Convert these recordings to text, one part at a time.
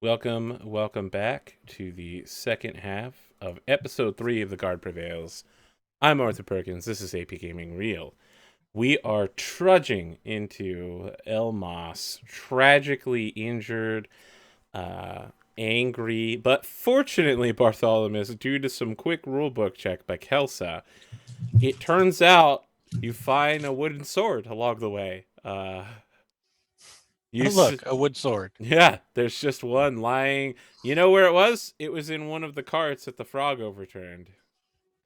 Welcome back to the second half of episode 3 of the Guard Prevails. I'm Arthur Perkins. This is APGamingREAL. We are trudging into Elmas, tragically injured, angry, but fortunately, Bartholemeus, due to some quick rulebook check by Kelsa, it turns out you find a wooden sword along the way. Look, a wood sword. Yeah, there's just one lying. You know where it was? It was in one of the carts that the frog overturned.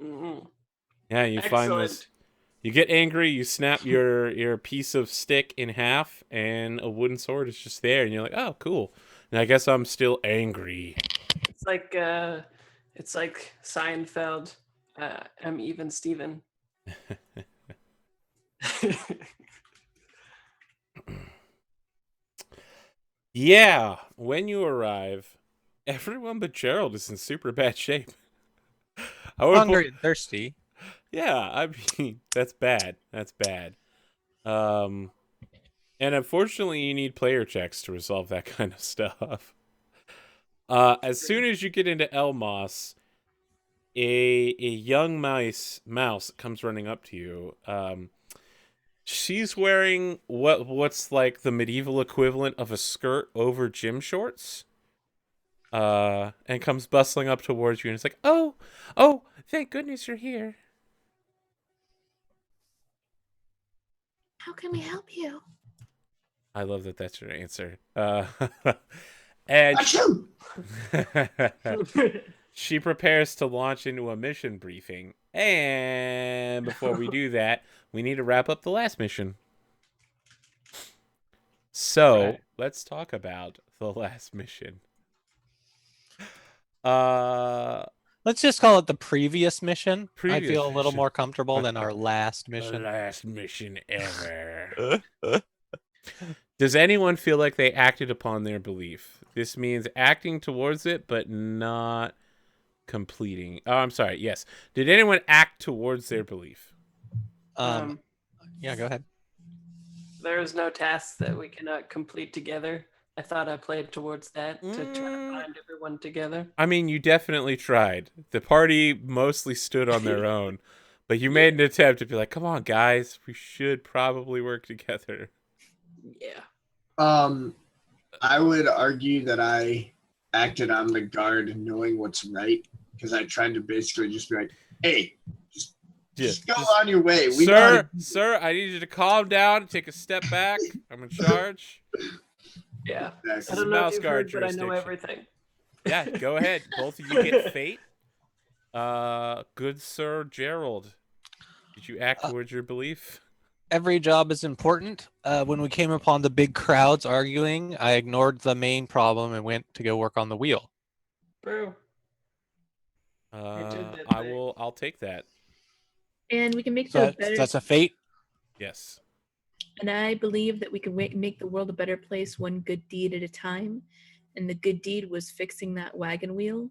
Mm-hmm. Yeah, you find this. You get angry, you snap your piece of stick in half, and a wooden sword is just there, and you're like, oh, cool. And I guess I'm still angry. It's like Seinfeld. I'm even Steven. Yeah, when you arrive, everyone but Gerald is in super bad shape. Hungry and thirsty. Yeah, I mean, that's bad. That's bad. And unfortunately, you need player checks to resolve that kind of stuff. As soon as you get into Elmas, a young mouse comes running up to you. She's wearing what's like the medieval equivalent of a skirt over gym shorts. And comes bustling up towards you, and it's like, oh, thank goodness you're here. How can we help you? I love that that's your answer. And she prepares to launch into a mission briefing. And before we do that, we need to wrap up the last mission. So let's talk about the last mission. Let's just call it the previous mission. I Previous feel a little mission. more comfortable than our last The mission. last mission ever. Does anyone feel like they acted upon their belief? This means acting towards it, but not completing. Oh, I'm sorry. Yes. Did anyone act towards their belief? Yeah, go ahead. There is no task that we cannot complete together. I thought I played towards that to try to find everyone together. I mean, you definitely tried. The party mostly stood on their own, but you made an attempt to be like, come on, guys, we should probably work together. Yeah. I would argue that I acted on the guard knowing what's right, because I tried to basically just be like, hey, just go on your way. Sir, I need you to calm down, take a step back. I'm in charge. Yeah. Exactly. I don't know Mouse if you've guard heard, but I know jurisdiction. everything. Yeah, go ahead. Both of you get fate. Good Sir Gerald, did you act towards your belief? Every job is important. When we came upon the big crowds arguing, I ignored the main problem and went to go work on the wheel. Bro. did that thing. I'll take that. And we can make So the better. that's a fate. Yes. And I believe that we can make the world a better place one good deed at a time. And the good deed was fixing that wagon wheel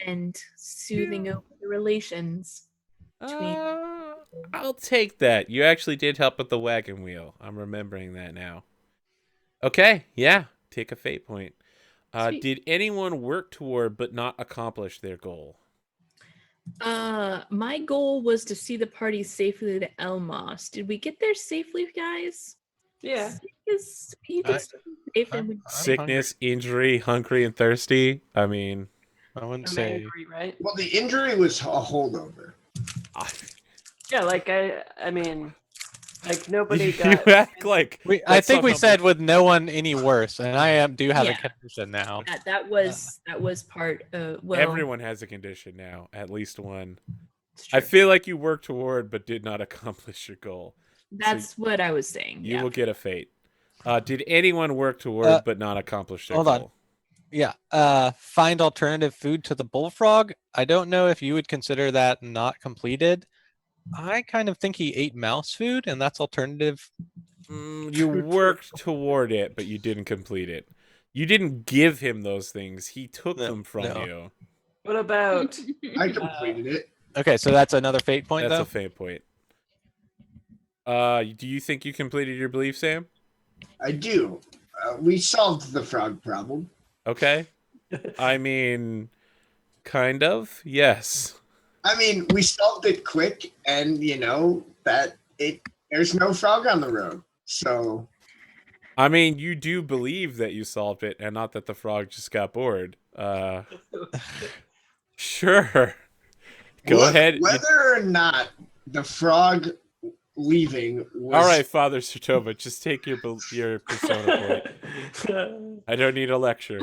and soothing over the relations between. I'll take that. You actually did help with the wagon wheel. I'm remembering that now. Okay, yeah. Take a fate point. Did anyone work toward but not accomplish their goal? My goal was to see the party safely to Elmas. Did we get there safely, guys? Yeah. You could stay safe and we- Sickness, injury, hungry, and thirsty. I mean, I wouldn't I'm say. angry, right? Well, the injury was a holdover. Yeah, like I mean, like nobody you got. act like I think we somehow- said with no one any worse, and I do have Yeah. a condition now. that was part. Well, everyone has a condition now, at least one. it's true. I feel like you worked toward but did not accomplish your goal. That's what I was saying. You Yeah. will get a fate. Did anyone work toward but not accomplish their hold goal? on. Yeah. Find alternative food to the bullfrog. I don't know if you would consider that not completed. I kind of think he ate mouse food, and that's alternative. You worked toward it, but you didn't complete it. You didn't give him those things. He took them from you. What about? I completed it. Okay, so that's another fate point, That's though. a fate point. Do you think you completed your belief, Sam? I do. We solved the frog problem. Okay. I mean, kind of, yes. I mean, we solved it quick, and there's no frog on the road. So I mean, you do believe that you solved it, and not that the frog just got bored. Sure. Go look, ahead. whether or not the frog leaving was All right, Father Sartova, just take your persona point. I don't need a lecture.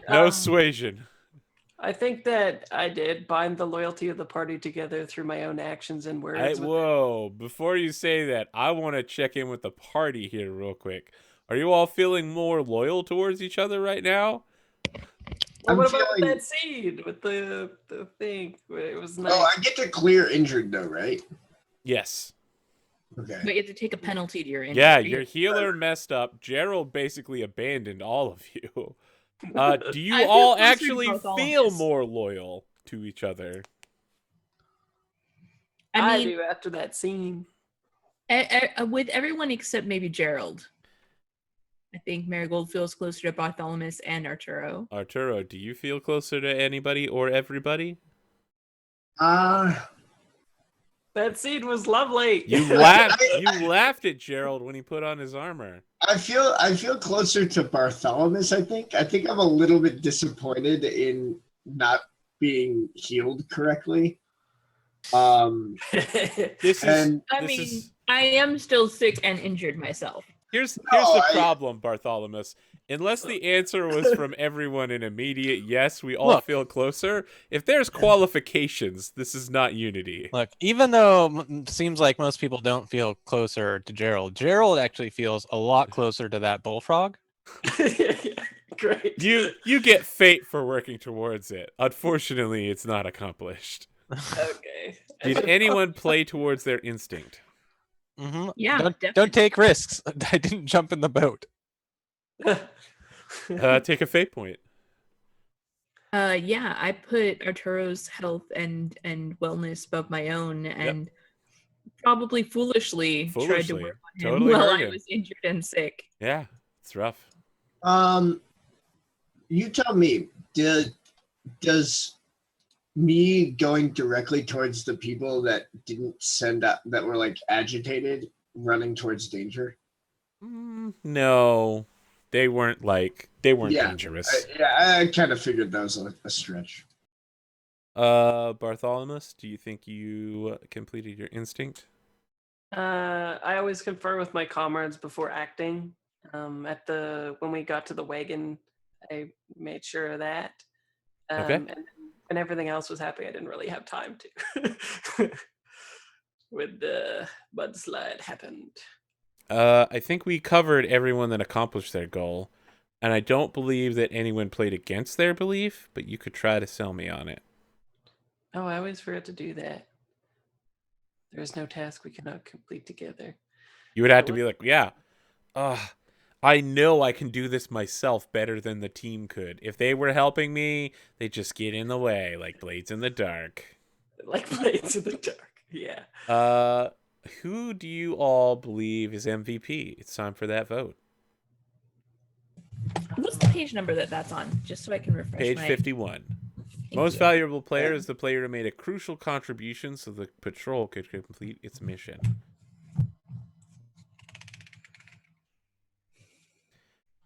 No suasion. I think that I did bind the loyalty of the party together through my own actions and words. Whoa, before you say that, I want to check in with the party here real quick. Are you all feeling more loyal towards each other right now? Well, what about with that seed with the thing? It was nice. Oh, I get to clear injured though, right? Yes. Okay. But you have to take a penalty to your injury. Yeah, your healer messed up. Gerald basically abandoned all of you. Do you I feel all closer to actually feel Bartholemeus. more loyal to each other? I mean, do after that scene. with everyone except maybe Gerald. I think Marigold feels closer to Bartholemeus and Arturo. Arturo, do you feel closer to anybody or everybody? That scene was lovely. You laughed at Gerald when he put on his armor. I feel closer to Bartholemeus, I think. I think I'm a little bit disappointed in not being healed correctly. I am still sick and injured myself. Here's the problem, Bartholemeus. Unless the answer was from everyone in immediate yes, we all feel closer. If there's qualifications, this is not unity. Look, even though it seems like most people don't feel closer to Gerald actually feels a lot closer to that bullfrog. Great. You get fate for working towards it. Unfortunately, it's not accomplished. Okay. Did anyone play towards their instinct? Mm-hmm. Yeah, don't take risks. I didn't jump in the boat. Take a fate point. Yeah, I put Arturo's health and wellness above my own, and probably foolishly tried to work on him while I was injured and sick. Yeah, it's rough. You tell me, does me going directly towards the people that didn't send up, that were like agitated, running towards danger? No, they weren't dangerous. I kind of figured that was a stretch. Bartholemeus, do you think you completed your instinct? I always confer with my comrades before acting. When we got to the wagon, I made sure of that. Okay. And when everything else was happening, I didn't really have time to. When the mudslide happened. I think we covered everyone that accomplished their goal, and I don't believe that anyone played against their belief, but you could try to sell me on it. Oh, I always forget to do that. There is no task we cannot complete together. You would have to be like, yeah, I know I can do this myself better than the team could. If they were helping me, they'd just get in the way, like blades in the dark. Like blades in the dark, yeah. Who do you all believe is MVP? It's time for that vote. What's the page number that's on? Just so I can refresh Page 51. Most valuable player is the player who made a crucial contribution so the patrol could complete its mission.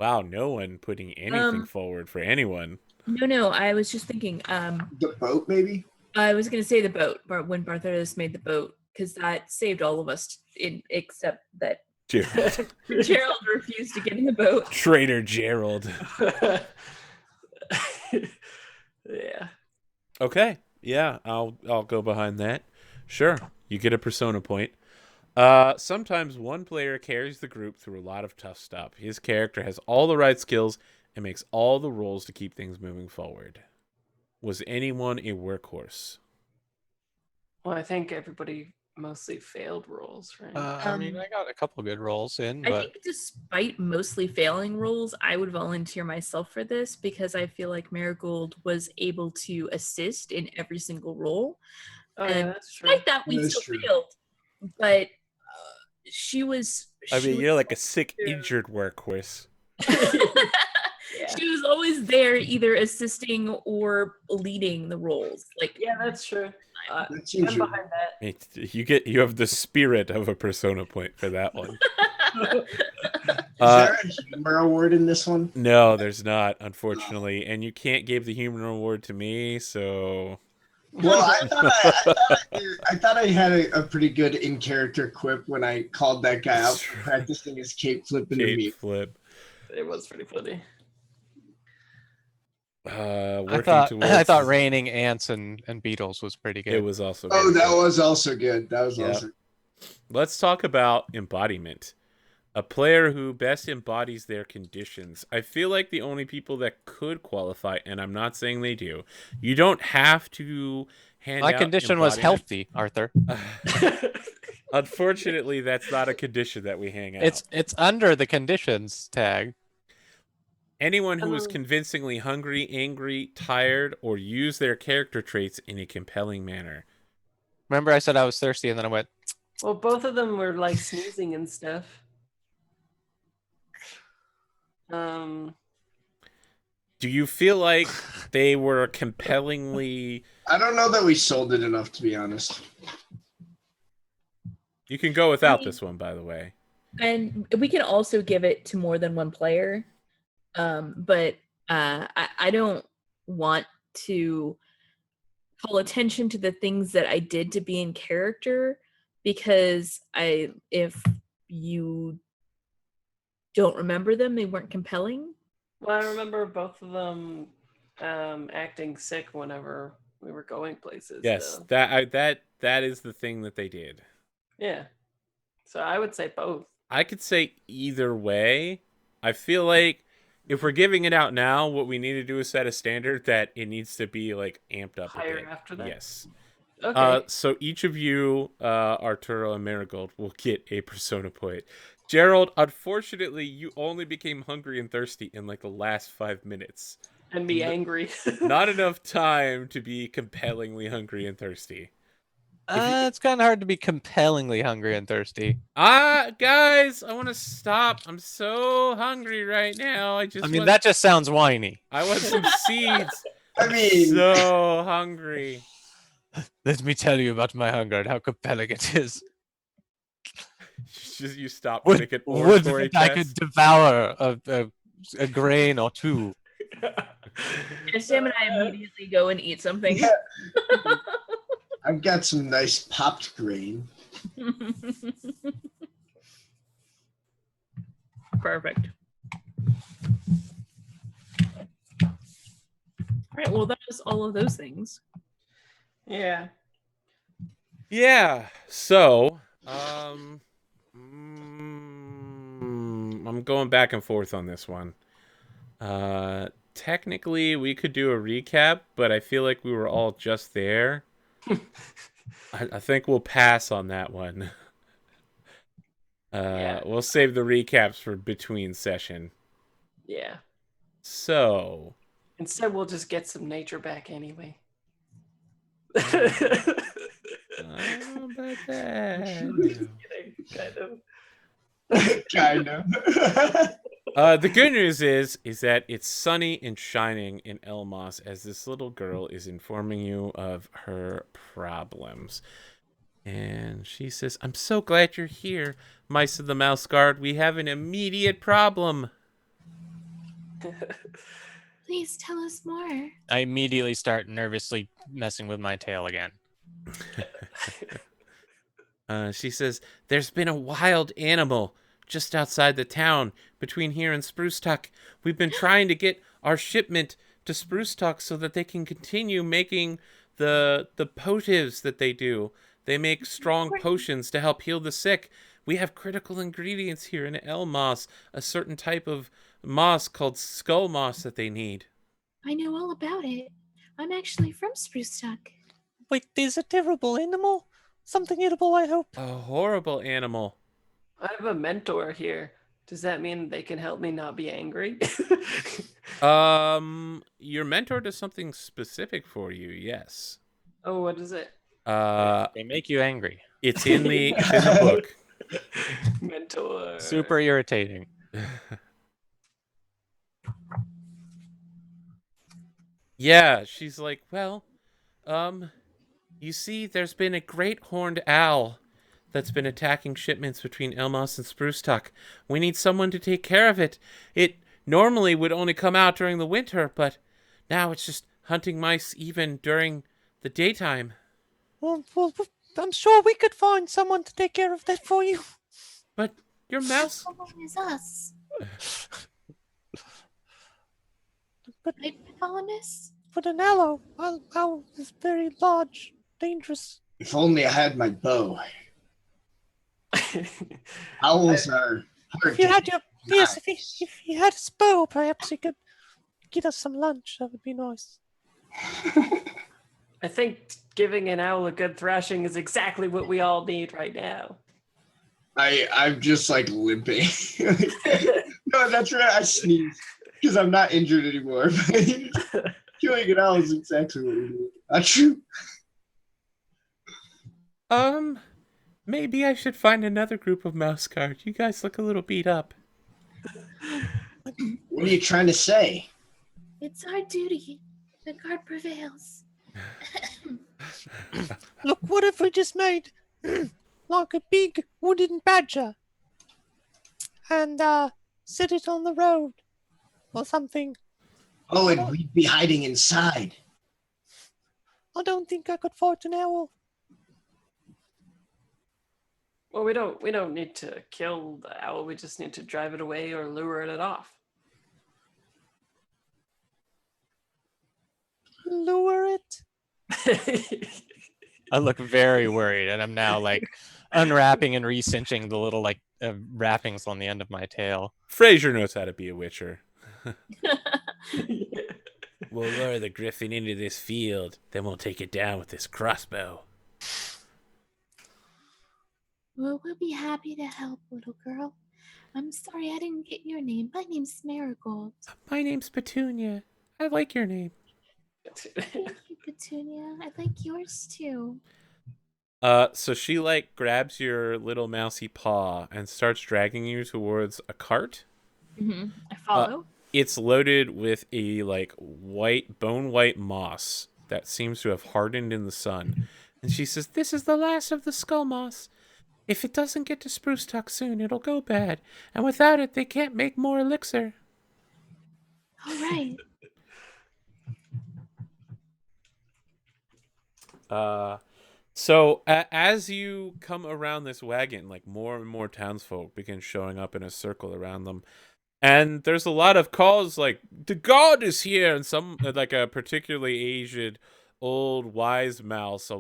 Wow, no one putting anything forward for anyone. No, I was just thinking. The boat, maybe? I was going to say the boat, but when Bartholemeus made the boat, because that saved all of us, except that Gerald. Gerald refused to get in the boat. Traitor Gerald. Yeah. Okay. Yeah, I'll go behind that. Sure, you get a persona point. Sometimes one player carries the group through a lot of tough stuff. His character has all the right skills and makes all the rolls to keep things moving forward. Was anyone a workhorse? Well, I think everybody mostly failed rolls, right? I mean, I got a couple good rolls in, I but think despite mostly failing rolls, I would volunteer myself for this because I feel like Marigold was able to assist in every single roll. Oh, and yeah, that's true. despite that, we That's still true. failed. But you're like a sick, injured workhorse. She was always there, either assisting or leading the roles. Like, Yeah, that's true. That I'm seems behind that. You have the spirit of a persona point for that one. Is there a humor award in this one? No, there's not, unfortunately, and you can't give the humor award to me. So, Well, I thought I had a pretty good in character quip when I called that guy out for practicing his cape flip into me. cape flip. It was pretty funny. Working I thought towards- raining ants and beetles was pretty good. It was also. Oh, very that good. was also good. That was Yeah. also. Let's talk about embodiment. A player who best embodies their conditions. I feel like the only people that could qualify, and I'm not saying they do, you don't have to hand My out condition was embodiment. healthy, Arthur. Unfortunately, that's not a condition that we hang out. It's under the conditions tag. Anyone who is Oh. convincingly hungry, angry, tired, or use their character traits in a compelling manner. Remember I said I was thirsty and then I went, Well, both of them were like sneezing and stuff. Do you feel like they were compellingly... I don't know that we sold it enough, to be honest. You can go without this one, by the way. and we can also give it to more than one player. But I don't want to call attention to the things that I did to be in character, because if you don't remember them, they weren't compelling. Well, I remember both of them acting sick whenever we were going places. Yes, though. that is the thing that they did. Yeah. So I would say both. I could say either way. I feel like if we're giving it out now, what we need to do is set a standard that it needs to be like amped up Higher a bit. after that? Yes. Okay. So each of you, Arturo and Marigold, will get a persona point. Gerald, unfortunately, you only became hungry and thirsty in like the last 5 minutes. And be angry. Not enough time to be compellingly hungry and thirsty. it's kind of hard to be compellingly hungry and thirsty. Guys, I want to stop. I'm so hungry right now. I mean, that just sounds whiny. I want some seeds. I mean, So hungry. Let me tell you about my hunger and how compelling it is. You stop to make an Would oratory that I test. could devour a grain or two. And Sam and I immediately go and eat something. Yeah. I've got some nice popped grain. Perfect. All right, well, that was all of those things. Yeah. Yeah. So, I'm going back and forth on this one. Technically, we could do a recap, but I feel like we were all just there. I think we'll pass on that one. Yeah. We'll save the recaps for between session. Yeah. So, Instead, we'll just get some nature back anyway. I don't know about that. Kind of. Kind of. The good news is that it's sunny and shining in Elmos as this little girl is informing you of her problems. And she says, "I'm so glad you're here, Mice of the Mouse Guard. We have an immediate problem." Please tell us more. I immediately start nervously messing with my tail again. She says, "There's been a wild animal just outside the town between here and Spruce Tuck. We've been trying to get our shipment to Spruce Tuck so that they can continue making the potives that they do. They make strong potions to help heal the sick. We have critical ingredients here in Elmos, a certain type of moss called skull moss that they need." I know all about it. I'm actually from Spruce Tuck. Wait, there's a terrible animal? Something eatable, I hope. A horrible animal. I have a mentor here. Does that mean they can help me not be angry? Your mentor does something specific for you, yes. Oh, what is it? They make you angry. It's in the book. Mentor. Super irritating. Yeah, she's like, well, you see, there's been a great horned owl that's been attacking shipments between Elmos and Spruce Tuck. We need someone to take care of it. It normally would only come out during the winter, but now it's just hunting mice even during the daytime. Well, I'm sure we could find someone to take care of that for you. But your mouse... Someone is us. But Right, Bartholemeus? but an owl is very large, dangerous. If only I had my bow. Owls are hard If you to had your hit. yes, if you had a bow, perhaps you could get us some lunch. That would be nice. I think giving an owl a good thrashing is exactly what we all need right now. I'm just like limping. No, that's right. I sneeze because I'm not injured anymore. Killing an owl is exactly what we do. Not true. Maybe I should find another group of mouse guard. You guys look a little beat up. What are you trying to say? It's our duty. The guard prevails. Look, what if we just made like a big wooden badger and set it on the road or something? Oh, and we'd be hiding inside. I don't think I could fight an owl. Well, we don't need to kill the owl. We just need to drive it away or lure it off. Lure it? I look very worried, and I'm now like unwrapping and recinching the little like wrappings on the end of my tail. Fraser knows how to be a witcher. We'll lure the griffin into this field, then we'll take it down with this crossbow. Well, we'll be happy to help, little girl. I'm sorry I didn't get your name. My name's Marigold. My name's Petunia. I like your name. Thank you, Petunia. I like yours too. So she like grabs your little mousy paw and starts dragging you towards a cart. Mm-hmm. I follow. It's loaded with a like bone white moss that seems to have hardened in the sun. And she says, "This is the last of the skull moss. If it doesn't get to Spruce Tuck soon, it'll go bad. And without it, they can't make more elixir." All right. So as you come around this wagon, like more and more townsfolk begin showing up in a circle around them. And there's a lot of calls like, "The god is here!" And some, like a particularly aged old wise mouse, a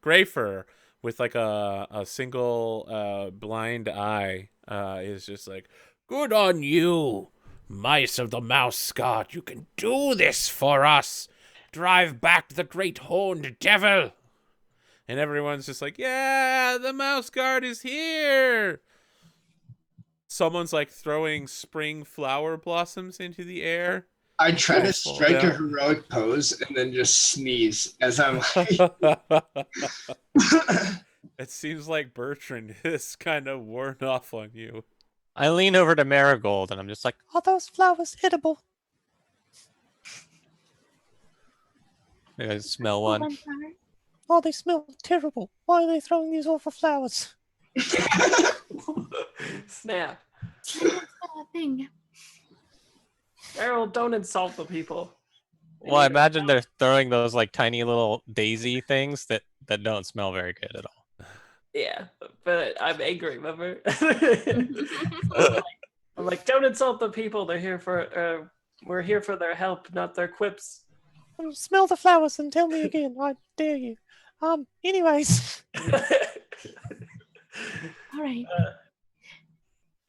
gray fur, with like a single blind eye, is just like, "Good on you, mice of the mouse god. You can do this for us. Drive back the great horned devil." And everyone's just like, "Yeah, the mouse guard is here." Someone's like throwing spring flower blossoms into the air. I try to Beautiful, strike yeah. a heroic pose and then just sneeze as I'm like, It seems like Bertrand is kind of worn off on you. I lean over to Marigold, and I'm just like, Are those flowers edible? I smell one. Flower. Oh, they smell terrible. Why are they throwing these awful flowers? Snap. Thing. Gerald, don't insult the people. Well, I imagine they're throwing those like tiny little daisy things that don't smell very good at all. Yeah, but I'm angry, remember? I'm like, don't insult the people. They're here for, we're here for their help, not their quips. Smell the flowers and tell me again. I dare you. Anyways, All right.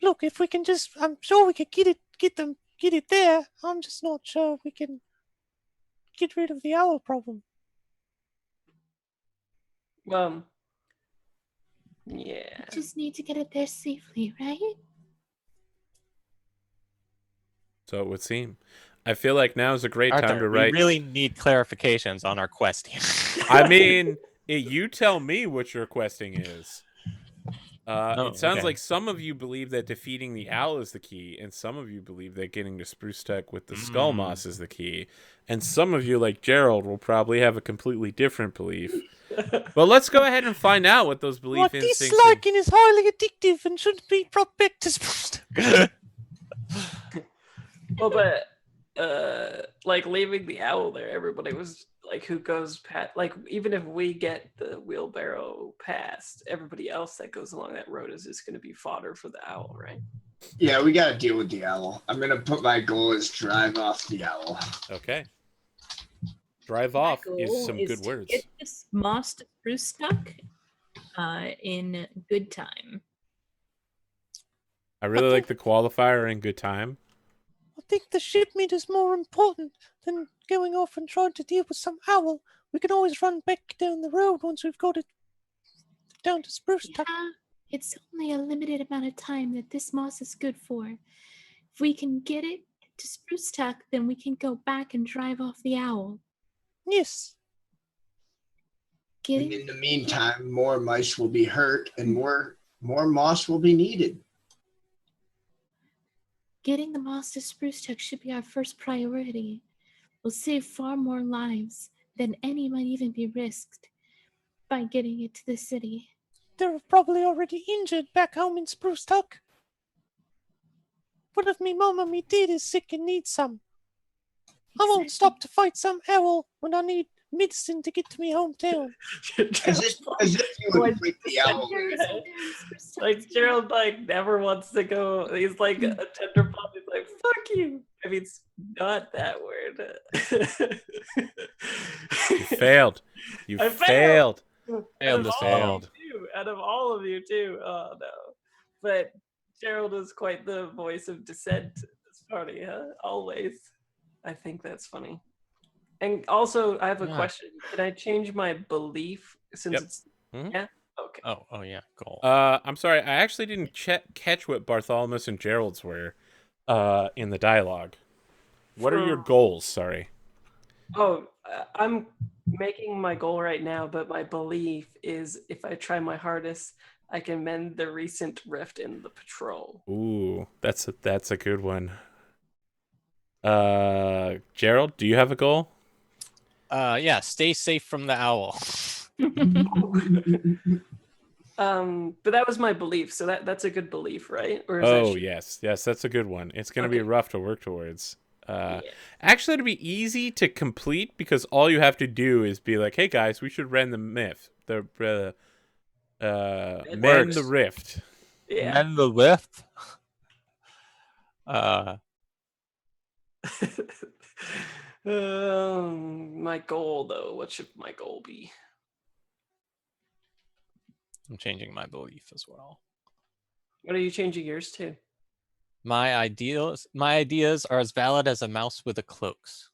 look, if we can just, I'm sure we could get it there. I'm just not sure we can get rid of the owl problem. Yeah. Just need to get it there safely, right? So it would seem. I feel like now is a great time Arthur, to we write. really need clarifications on our quest here. I mean, you tell me what your questing is. It sounds okay. like some of you believe that defeating the owl is the key, and some of you believe that getting to Spruce Tuck with the skull moss is the key, and some of you, like Gerald, will probably have a completely different belief. But let's go ahead and find out what those belief What instincts. disliking is highly addictive and should be brought back to Spruce. Well, but like leaving the owl there, everybody was like, who goes past? Like, even if we get the wheelbarrow past, everybody else that goes along that road is just going to be fodder for the owl, right? Yeah, we got to deal with the owl. I'm going to put my goal as drive off the owl. Okay. Drive My off goal is some good to words. Get this moss to Spruce Tuck in good time. I really like the qualifier in good time. I think the shipment is more important than going off and trying to deal with some owl. We can always run back down the road once we've got it down to Spruce Tuck. Yeah, it's only a limited amount of time that this moss is good for. If we can get it to Spruce Tuck, then we can go back and drive off the owl. Yes. Get And it? in the meantime, more mice will be hurt and more moss will be needed. Getting the moss to Spruce Tuck should be our first priority. We'll save far more lives than any might even be risked by getting it to the city. They're probably already injured back home in Spruce Tuck. What if me mom and me dad is sick and needs some? I won't stop to fight some owl when I need medicine to get to me hometown. As if you would fight the owl. Like Gerald, like never wants to go. He's like a tenderpot. He's like, "Fuck you." I mean, it's not that word. You failed. You I failed. Failed to fail. Out of all of you too. Oh no. But Gerald is quite the voice of dissent in this party, huh? Always. I think that's funny. And also, I have a question. Can I change my belief since Yep. it's Mhm. yeah? Okay. Oh yeah, goal. I'm sorry. I actually didn't catch what Bartholemeus and Gerald's were in the dialogue. What are your goals? Sorry. Oh, I'm making my goal right now, but my belief is if I try my hardest, I can mend the recent rift in the patrol. Ooh, that's a good one. Gerald, do you have a goal? Yeah, stay safe from the owl. But that was my belief, so that's a good belief, right? Or is Oh that yes, that's a good one. It's gonna be Okay. rough to work towards. Yeah. Actually, it'd be easy to complete because all you have to do is be like, "Hey guys, we should rend the myth, mend the rift." Yeah. And the lift. My goal though, what should my goal be? I'm changing my belief as well. What are you changing yours to? My ideas are as valid as a mouse with a cloaks.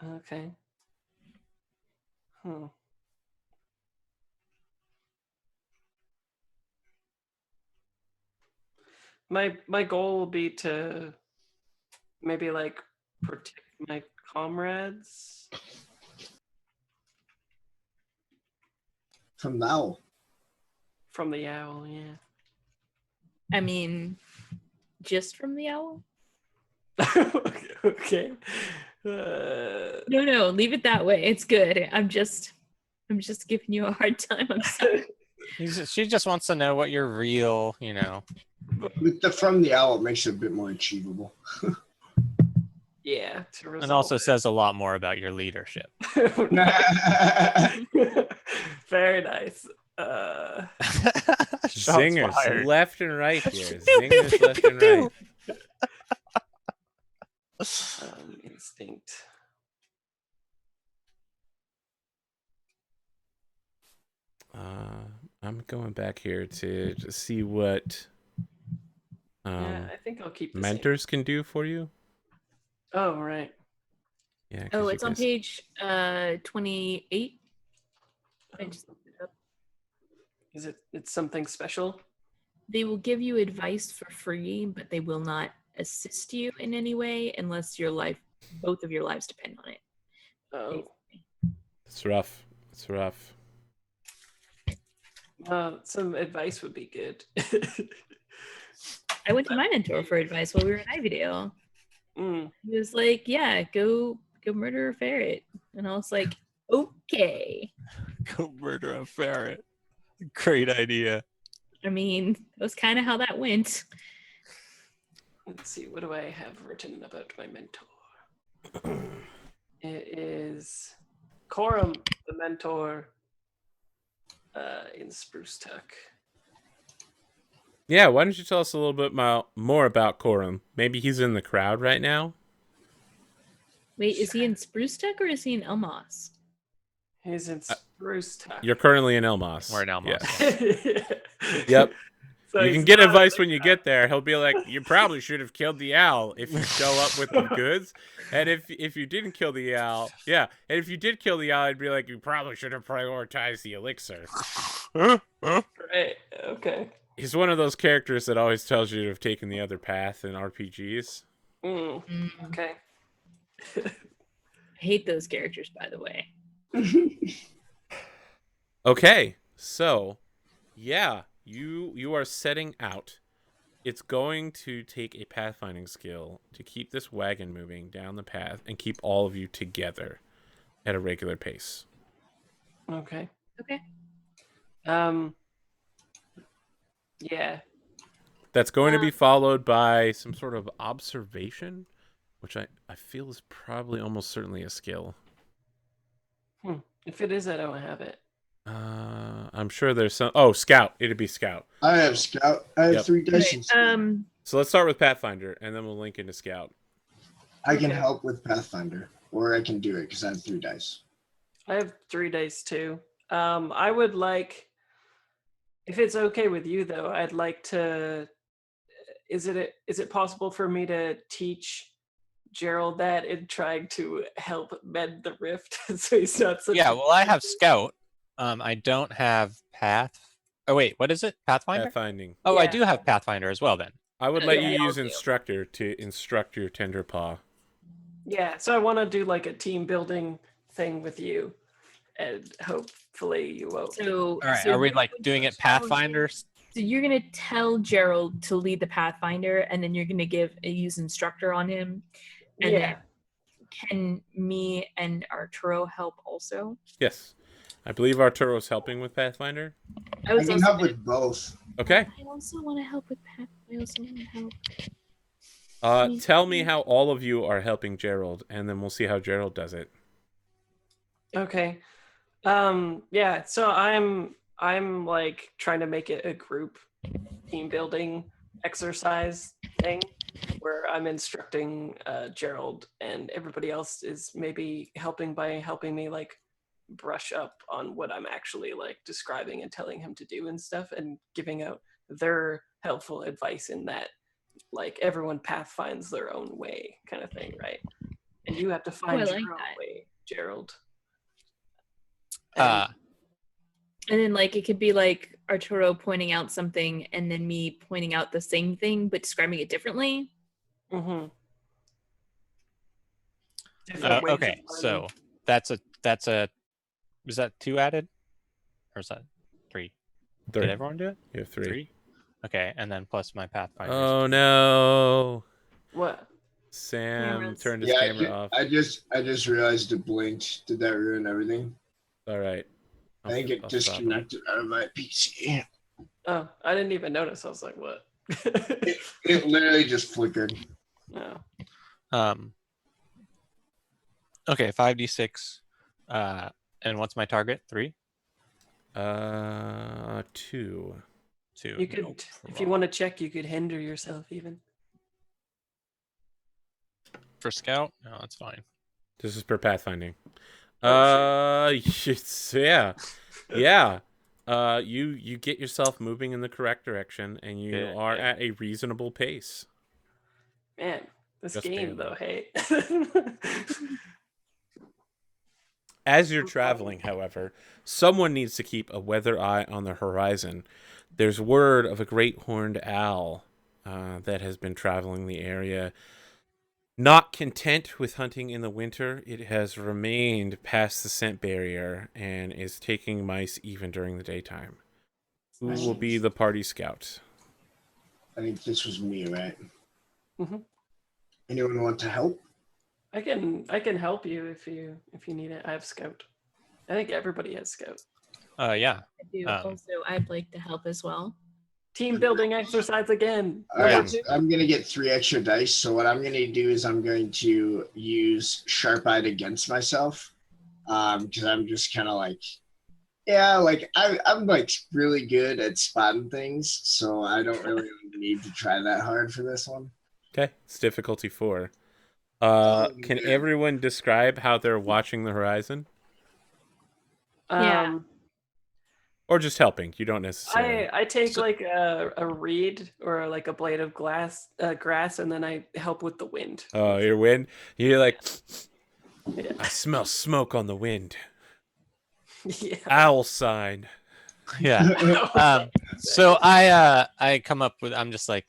Okay. My goal will be to maybe like protect my comrades. From the owl. From the owl, yeah. I mean, just from the owl? Okay. No, leave it that way. It's good. I'm just giving you a hard time. I'm sorry. She just wants to know what you're real, With the from the owl, it makes it a bit more achievable. Yeah. To and also says a lot more about your leadership. Very nice. Zingers fired. left and right here. Zingers left and right. Instinct. I'm going back here to see what Yeah, I think I'll keep the mentors can do for you. Same. Oh, right. Yeah. 'cause Oh, you it's on guys- page 28. I just looked it up. Is it's something special? They will give you advice for free, but they will not assist you in any way unless both of your lives depend on it. Oh. It's rough. It's rough. Some advice would be good. I went to my mentor for advice while we were in Ivydale. Mm. He was like, "Yeah, go murder a ferret," and I was like, "Okay." Go murder a ferret. Great idea. I mean, that was kind of how that went. Let's see, what do I have written about my mentor? It is Corum, the mentor in Spruce Tuck. Yeah, why don't you tell us a little bit more about Corum? Maybe he's in the crowd right now. Wait, is he in Spruce Tuck or is he in Elmos? He's in Spruce Tuck. You're currently in Elmos. We're in Elmos. Yeah. Yep. So You he's can get not in advice the when you get there. He'll be like, "You probably should have killed the owl if you show up with the goods." And if you didn't kill the owl, yeah. And if you did kill the owl, I'd be like, "You probably should have prioritized the elixir." Right. Okay. He's one of those characters that always tells you to have taken the other path in RPGs. Okay. I hate those characters, by the way. Okay, so yeah, you are setting out. It's going to take a pathfinding skill to keep this wagon moving down the path and keep all of you together at a regular pace. Okay. Okay. Yeah. That's going to be followed by some sort of observation, which I feel is probably almost certainly a skill. If it is, I don't have it. I'm sure there's some. Oh, scout. It'd be scout. I have scout. I have Yep. 3 dice. in scout. So let's start with Pathfinder, and then we'll link into scout. I can Okay. help with Pathfinder, or I can do it because I have 3 dice. I have 3 dice too. I would like, if it's okay with you though, I'd like to. Is it possible for me to teach Gerald that and trying to help mend the rift so he's not such Yeah, a- well, I have Scout. I don't have Path. Oh, wait, what is it? Pathfinder? Pathfinding. Oh, I Yeah. do have Pathfinder as well then. I would let Yeah, you I'll use do. instructor to instruct your tender paw. Yeah, so I want to do like a team building thing with you, and hopefully you won't. So, All right, so are we you're like going doing to it tell- Pathfinder? So you're gonna tell Gerald to lead the Pathfinder, and then you're gonna use instructor on him, and Yeah. then can me and Arturo help also? Yes. I believe Arturo's helping with Pathfinder. I I was can also help gonna- with both. Okay. I also want to help with Path. I also want to help. Tell me how all of you are helping Gerald, and then we'll see how Gerald does it. Okay. Yeah, so I'm like trying to make it a group team building exercise thing where I'm instructing Gerald, and everybody else is maybe helping me like brush up on what I'm actually like describing and telling him to do and stuff, and giving out their helpful advice in that like everyone pathfinds their own way kind of thing, right? And you have to find I your like own that. way, Gerald. And then like it could be like Arturo pointing out something, and then me pointing out the same thing but describing it differently. Mm-hmm. Different ways of Okay, learning. so that's a. Was that 2 added, or is that 3? Three. Did everyone do it? You have 3. Okay, and then plus my Pathfinder. Oh no! What? Sam Cameras. turned his Yeah, camera off. I just realized it blinked. Did that ruin everything? All right. I think it I'll stop him. disconnected out of my PC. Oh, I didn't even notice. I was like, what? It literally just flickered. No. Okay, 5d6. And what's my target? 3? 2. 2. You could, no if you want to check, you could hinder yourself even. For Scout? No, that's fine. This is per pathfinding. Oh, Yeah. Yeah. You get yourself moving in the correct direction, and you Yeah, are yeah. at a reasonable pace. Man, this Just game barely. though, hey. As you're traveling, however, someone needs to keep a weather eye on the horizon. There's word of a great horned owl that has been traveling the area. Not content with hunting in the winter, it has remained past the scent barrier and is taking mice even during the daytime. Who will be the party scout? I think this was me, right? Mhm. Anyone want to help? I can help you if you need it. I have scout. I think everybody has scout. Yeah. I do. Um, Also, I'd like to help as well. Team building exercise again. All right, Number 2. I'm going to get 3 extra dice. So what I'm going to do is I'm going to use Sharp-Eyed against myself. Because I'm just kind of like, yeah, like I'm like really good at spotting things. So I don't really need to try that hard for this one. Okay, it's difficulty 4. Can man. everyone describe how they're watching the horizon? Yeah. Or just helping? You don't necessarily. I take like a reed or like a blade of grass, and then I help with the wind. Oh, your wind? You're like, Yeah. I smell smoke on the wind. Yeah. Owl sign. Yeah. So I come up with, I'm just like,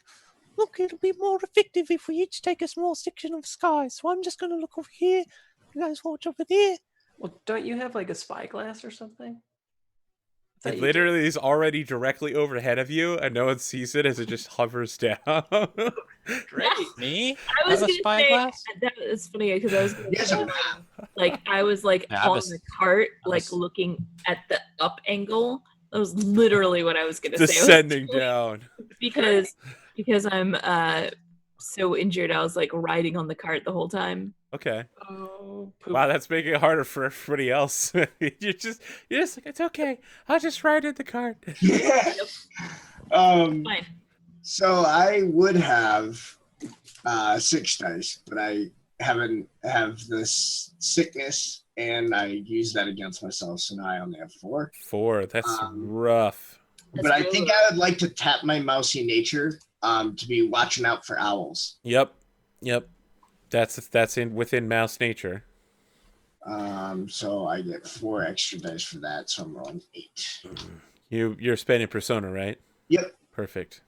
Look, it'll be more effective if we each take a small section of sky. So I'm just going to look over here. You guys watch over there. Well, don't you have like a spyglass or something? I thought It you literally is already directly overhead of you, and no one sees it as it just hovers down. did. Great. me? I was Have a gonna say spyglass? that is funny because I was gonna Yes, say, like I was like Yeah, I on was- the cart, I like was- looking at the up angle. That was literally what I was gonna say. I was Descending totally- down. because I'm so injured. I was like riding on the cart the whole time. Okay. Oh, poop. Wow, that's making it harder for everybody else. you're just like, it's okay. I'll just ride in the cart. Yeah. Fine. So I would have 6 dice, but I haven't have this sickness, and I use that against myself. So now I only have 4. 4. That's Um, rough. That's but I really think rough. I would like to tap my mousy nature to be watching out for owls. Yep. That's within mouse nature. So I get 4 extra dice for that. So I'm rolling 8. You're spending persona, right? Yep. Perfect.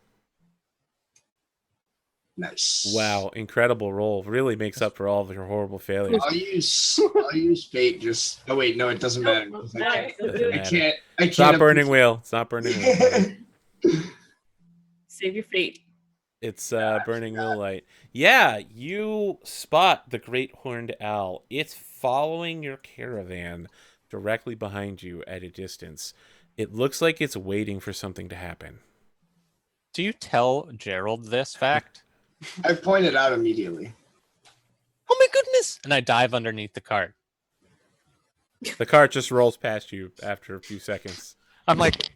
Nice. Wow, incredible roll. Really makes up for all of your horrible failures. I'll use fate. Just oh wait, no, it doesn't matter. 'Cause I can't. I It's not can't. burning wheel. It's not burning wheel. Save your fate. It's burning wheel light. Yeah, you spot the great horned owl. It's following your caravan directly behind you at a distance. It looks like it's waiting for something to happen. Do you tell Gerald this fact? I pointed out immediately. Oh my goodness! And I dive underneath the cart. The cart just rolls past you after a few seconds. I'm like,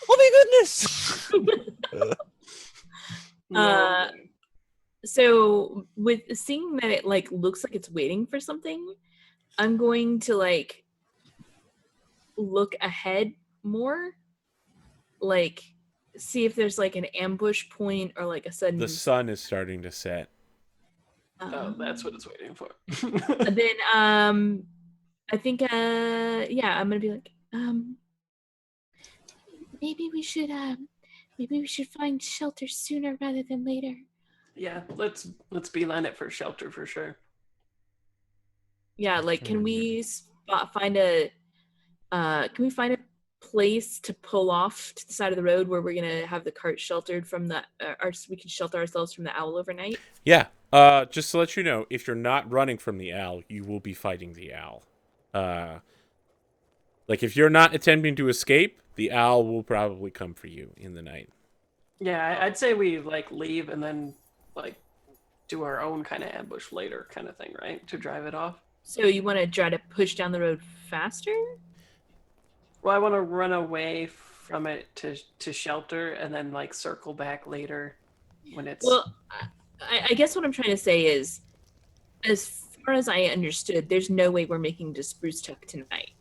oh my goodness! No. So with seeing that it like looks like it's waiting for something, I'm going to like look ahead more, like see if there's like an ambush point or like a sudden. The sun is starting to set. Oh, that's what it's waiting for. And then I think yeah, I'm gonna be like maybe we should find shelter sooner rather than later. Yeah, let's beeline it for shelter for sure. Yeah, like can we find a place to pull off to the side of the road where we're gonna have the cart sheltered from the we can shelter ourselves from the owl overnight? Yeah. Just to let you know, if you're not running from the owl, you will be fighting the owl. Like if you're not attempting to escape, the owl will probably come for you in the night. Yeah, I'd say we like leave and then like do our own kind of ambush later kind of thing, right? To drive it off. So you want to try to push down the road faster? Well, I want to run away from it to shelter and then like circle back later when it's. Well, I guess what I'm trying to say is, as far as I understood, there's no way we're making to Spruce Tuck tonight.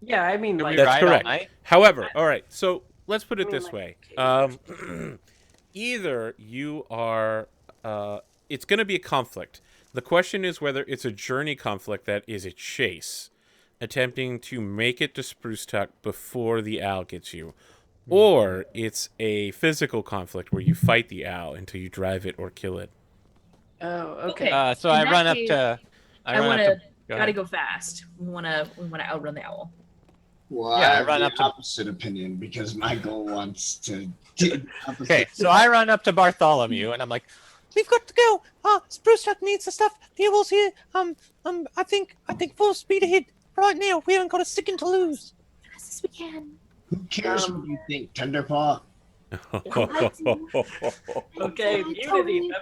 Yeah, I mean Can we like That's ride all correct. night? However, all right, so let's put it I mean, this like, way. Either you are, it's going to be a conflict. The question is whether it's a journey conflict that is a chase, attempting to make it to Spruce Tuck before the owl gets you, or it's a physical conflict where you fight the owl until you drive it or kill it. Oh, Okay. okay. So In I that run case, up to. I want to Go gotta ahead. go fast. We want to outrun the owl. Well, Yeah, I I have run the up to- opposite opinion because my goal wants to do the opposite. Okay, so I run up to Bartholomew and I'm like, We've got to go. Spruce Tuck needs the stuff. The owl's here. I think full speed ahead. Right now, we haven't got a second to lose. Fast as we can. Who cares what you think, Tenderpaw? Okay, I Unity, totally-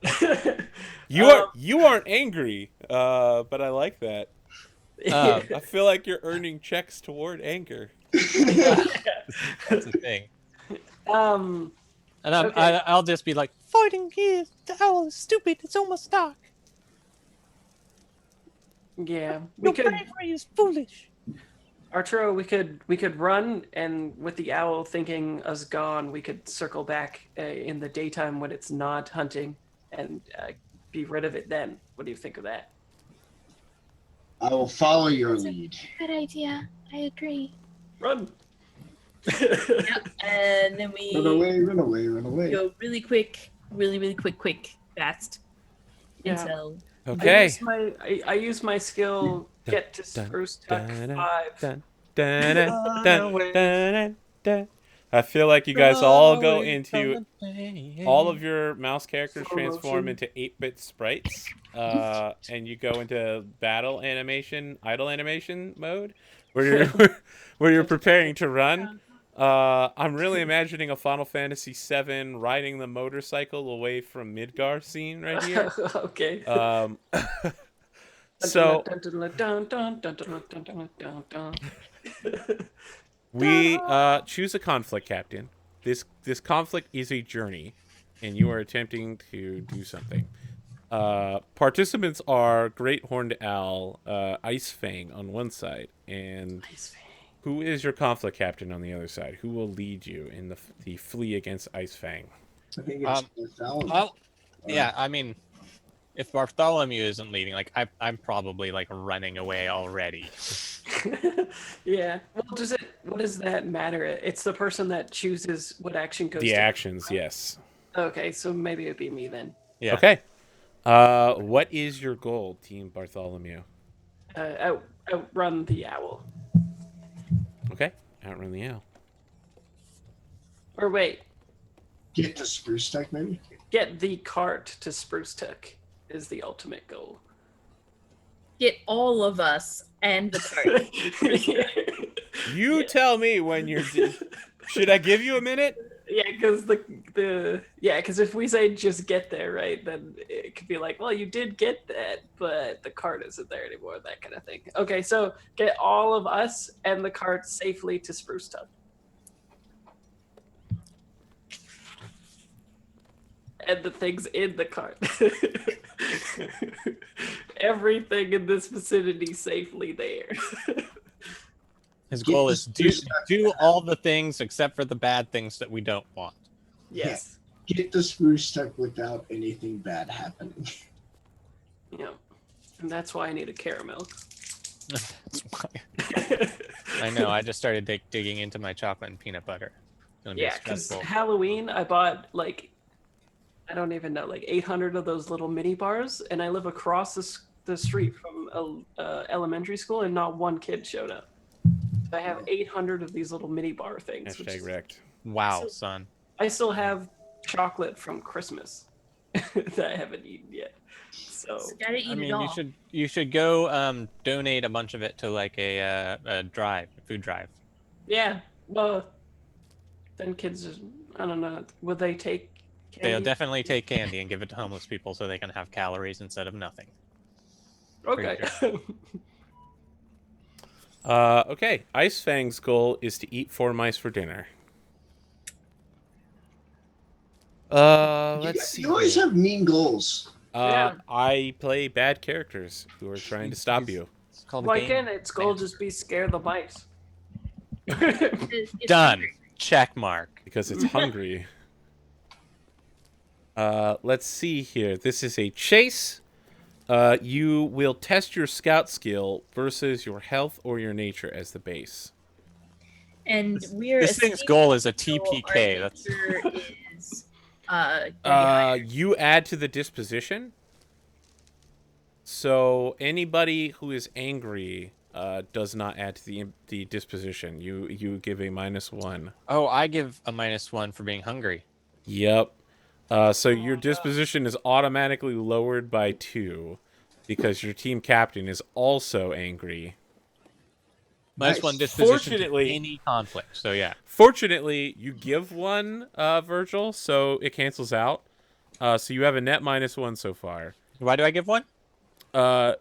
remember? You aren't angry, but I like that. I feel like you're earning checks toward anger. that's the thing. Um, And Okay. I'll just be like, fighting here. The owl is stupid. It's almost dark. yeah, we Your could, bravery is foolish. Arturo, we could run, and with the owl thinking us gone, we could circle back in the daytime when it's not hunting, and be rid of it then. What do you think of that? I will follow your lead. Good idea. I agree. Run. Yep. And then we Run away, run away, run away. go really quick, really quick, fast. Yeah. Until Okay. I use my skill get to dun, Spruce Tuck dun, 5. dun, dun, dun, dun, dun, dun. I feel like you guys all go into all of your mouse characters Slow transform motion. into 8-bit sprites, and you go into battle animation, idle animation mode, where you're where you're preparing to run. I'm really imagining a Final Fantasy VII riding the motorcycle away from Midgar scene right here. Okay. So we choose a conflict captain. This conflict is a journey, and you are attempting to do something. Participants are Great Horned Owl, Ice Fang on one side, and who is your conflict captain on the other side? Who will lead you in the flee against Ice Fang? I think it's Well, yeah, I mean, if Bartholomew isn't leading, like I'm probably like running away already. Yeah. Well, what does that matter? It's the person that chooses what action goes The to. actions, yes. Okay, so maybe it'd be me then. Yeah. Okay. What is your goal, Team Bartholomew? Outrun the owl. Okay, outrun the owl. Or wait, Get to Spruce Tuck, maybe? get the cart to Spruce Tuck is the ultimate goal. get all of us and the cart. You Yeah. tell me when you're. Should I give you a minute? Yeah, because because if we say just get there, right, then it could be like, well, you did get that, but the cart isn't there anymore, that kind of thing. Okay, so get all of us and the cart safely to Spruce Tuck. And the things in the cart. Everything in this vicinity safely there. His goal is do all the things except for the bad things that we don't want. Yes. Get the Spruce Tuck without anything bad happening. Yeah. And that's why I need a caramel. That's why. I know. I just started digging into my chocolate and peanut butter. It's gonna be Yeah, because stressful. Halloween I bought like, I don't even know, like 800 of those little mini bars, and I live across the street from a elementary school, and not one kid showed up. So I have 800 of these little mini bar things. which Hashtag is- wrecked. Wow, So- son. I still have chocolate from Christmas that I haven't eaten yet. So Just gotta eat I it mean, all. you should go donate a bunch of it to like a food drive. yeah, well, then kids, I don't know, would they take candy? They'll definitely take candy and give it to homeless people so they can have calories instead of nothing. Okay. Okay. Ice Fang's goal is to eat 4 mice for dinner. Let's see. You always here. have mean goals. Yeah. I play bad characters who are trying to stop you. It's called Why game. can't its goal just be scare the mice? It's Done. hungry. Check mark. Because it's hungry. Let's see here. This is a chase. You will test your scout skill versus your health or your nature as the base. And we're This thing's escaping, goal is a so our TPK. That's nature is gonna be higher. You add to the disposition. So anybody who is angry does not add to the disposition. You give a -1. Oh, I give a -1 for being hungry. Yep. So your disposition is automatically lowered by 2 because your team captain is also angry. Minus Nice. 1 disposition Fortunately- to any conflict. So yeah. Fortunately, you give 1, Virgil, so it cancels out. So you have a net -1 so far. Why do I give 1?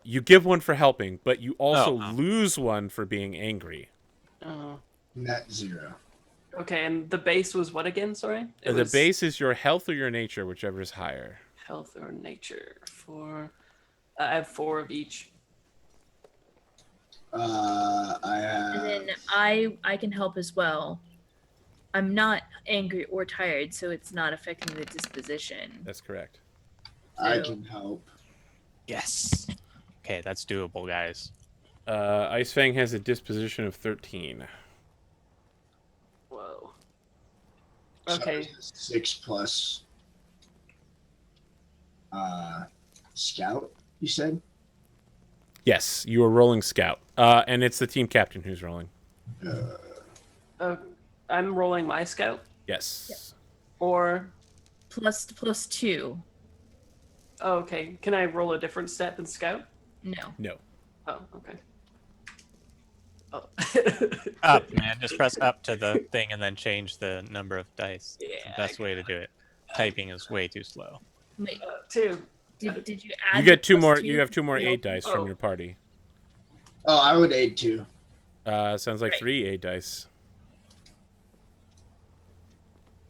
You give 1 for helping, but you also Oh. lose 1 for being angry. Oh. Net 0. Okay, and the base was what again? Sorry. It The was base is your health or your nature, whichever is higher. health or nature. I have 4 of each. I have. And then I can help as well. I'm not angry or tired, so it's not affecting the disposition. That's correct. I So- can help. Yes. Okay, that's doable, guys. Ice Fang has a disposition of 13. Whoa. So Okay. it's 6 plus. Scout. You said. Yes, you are rolling scout, and it's the team captain who's rolling. I'm rolling my scout, Yes. or Plus 2. oh, okay. Can I roll a different stat than scout? No. No. Oh, okay. Oh. Up, man. Just press up to the thing and then change the number of dice. It's Yeah, the best way to do it. Typing is way too slow. Wait, 2. did you add? You get the 2 more. +2? You have 2 more No. aid dice from Oh. your party. Oh, I would aid too. Sounds like Right. 3 aid dice.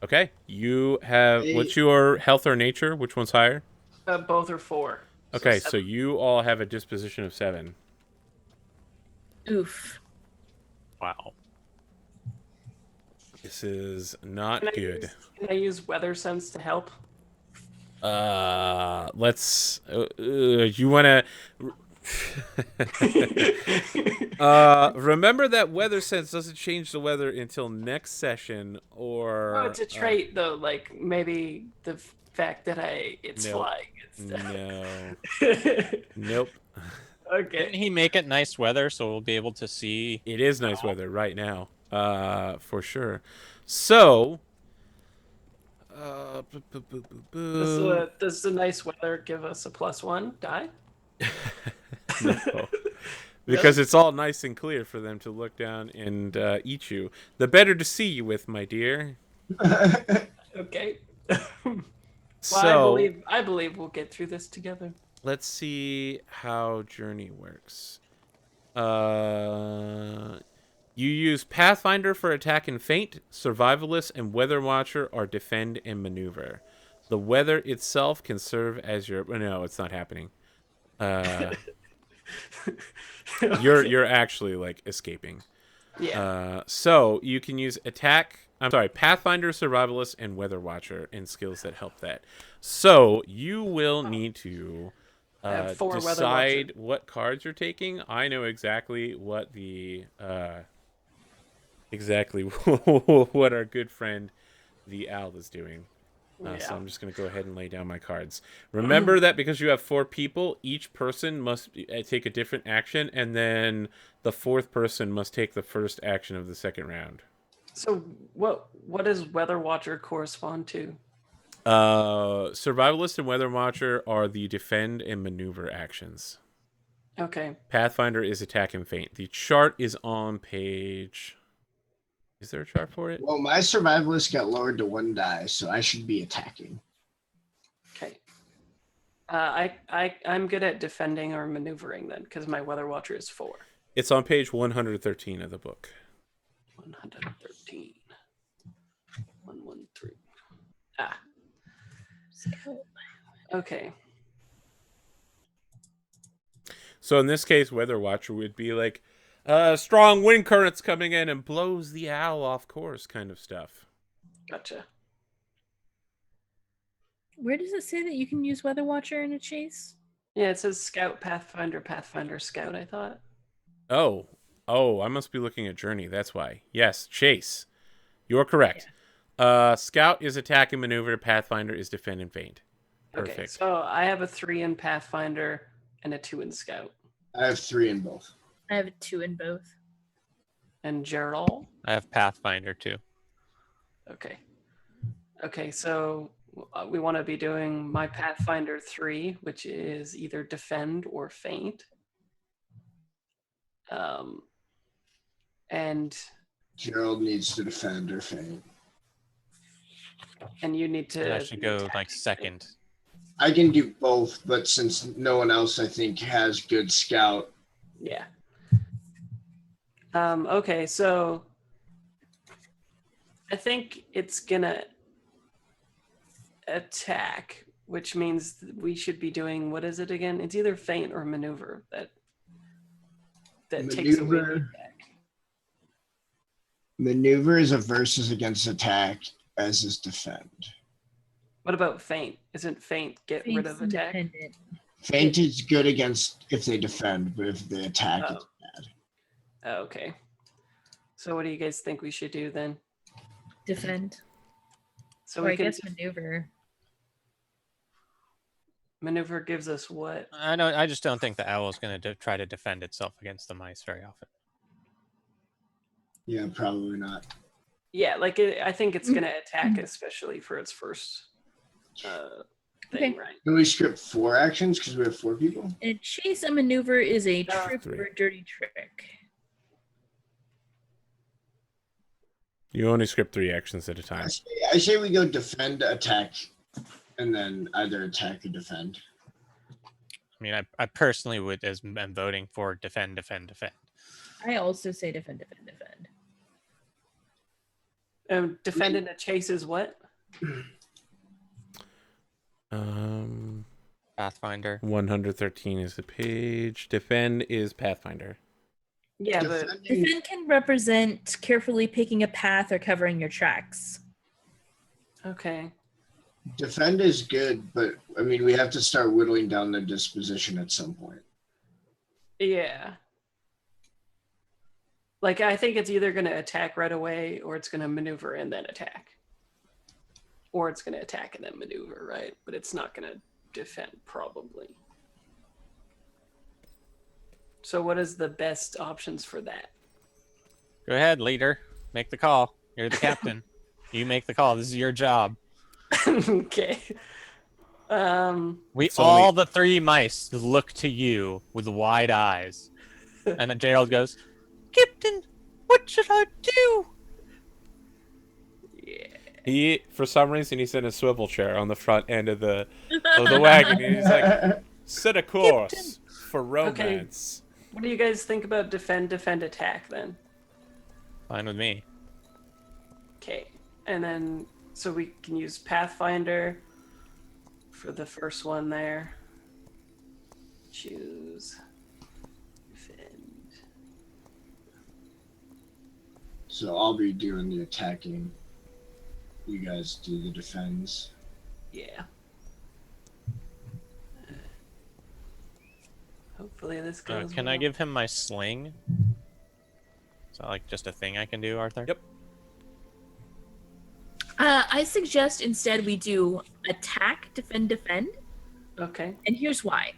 Okay, you have. What's your health or nature? Which one's higher? Both are 4. Okay, so 7. you all have a disposition of 7. Oof. Wow. This is not good. Can I use weather sense to help? Let's. You want to. Remember that weather sense doesn't change the weather until next session, or Oh, it's a trait though. Like maybe the fact that it's No. flying. And No. stuff. Nope. Didn't Okay. he make it nice weather so we'll be able to see? It is nice weather right now, for sure. So, Does the nice weather give us a +1 die? no. Because it's all nice and clear for them to look down and eat you. The better to see you with, my dear. Okay. So, I believe we'll get through this together. let's see how Journey works. You use Pathfinder for attack and feint. Survivalist and Weather Watcher are defend and maneuver. The weather itself can serve as your. No, it's not happening. You're actually like escaping. Yeah. So you can use attack. I'm sorry, Pathfinder, Survivalist, and Weather Watcher, and skills that help that. So you will need to have 4 Weather decide what cards you're taking. I know exactly what the what our good friend the owl is doing. So Yeah. I'm just going to go ahead and lay down my cards. Remember that because you have 4 people, each person must take a different action, and then the 4th person must take the first action of the second round. So what does Weather Watcher correspond to? Survivalist and Weather Watcher are the defend and maneuver actions. Okay. Pathfinder is attack and feint. The chart is on page... Is there a chart for it? Well, my survivalist got lowered to 1 die, so I should be attacking. Okay. I'm good at defending or maneuvering then, because my Weather Watcher is 4. It's on page 113 of the book. 113. 113. Okay. So in this case, Weather Watcher would be like, strong wind currents coming in and blows the owl off course kind of stuff. Gotcha. Where does it say that you can use Weather Watcher in a chase? Yeah, it says Scout, Pathfinder, Pathfinder, Scout, I thought. Oh, I must be looking at Journey. That's why. Yes, chase. You're correct. Scout is attack and maneuver. Pathfinder is defend and feint. Perfect. Okay, so I have a 3 in Pathfinder and a 2 in Scout. I have 3 in both. I have a 2 in both. And Gerald? I have Pathfinder too. Okay. Okay, so we want to be doing my Pathfinder 3, which is either defend or feint. And Gerald needs to defend or feint. you need to. I should go attack. like second. I can do both, but since no one else I think has good scout, Yeah. Okay, so I think it's gonna attack, which means that we should be doing, what is it again? It's either feint or maneuver that takes away the Maneuver. attack. maneuver is a versus against attack, as is defend. What about feint? Isn't feint get rid Feint's of attack? independent. Feint is good against if they defend, but if they attack, Oh. it's bad. Oh, okay. So what do you guys think we should do then? Defend. So Or we I can guess maneuver. maneuver gives us what? I just don't think the owl is going to try to defend itself against the mice very often. Yeah, probably not. Yeah, like I think it's gonna attack, especially for its first thing, Okay. right? Can we script 4 actions because we have 4 people? And chase and maneuver is a trick 3. or a dirty trick. You only script 3 actions at a time. I say we go defend, attack, and then either attack or defend. I mean, I personally would, as I'm voting for defend, defend, defend. I also say defend, defend, defend. Defend and a chase is what? Pathfinder. 113 is the page. Defend is Pathfinder. Yeah, but Defending- Defend can represent carefully picking a path or covering your tracks. okay. defend is good, but I mean, we have to start whittling down the disposition at some point. Yeah. Like I think it's either gonna attack right away or it's gonna maneuver and then attack. Or it's gonna attack and then maneuver, right? But it's not gonna defend probably. So what is the best options for that? Go ahead, leader. Make the call. You're the captain. You make the call. This is your job. Okay. We It's only- all the 3 mice look to you with wide eyes. And then Gerald goes, Captain, what should I do? He, for some reason, he's in a swivel chair on the front end of the wagon. And he's like, set a course for romance. What do you guys think about defend, defend, attack then? fine with me. Okay. And then so we can use Pathfinder for the first one there. Choose defend. So I'll be doing the attacking. You guys do the defense. Yeah. Hopefully this goes. Can I well. give him my sling? Is that like just a thing I can do, Arthur? Yep. I suggest instead we do attack, defend, defend. Okay. And here's why.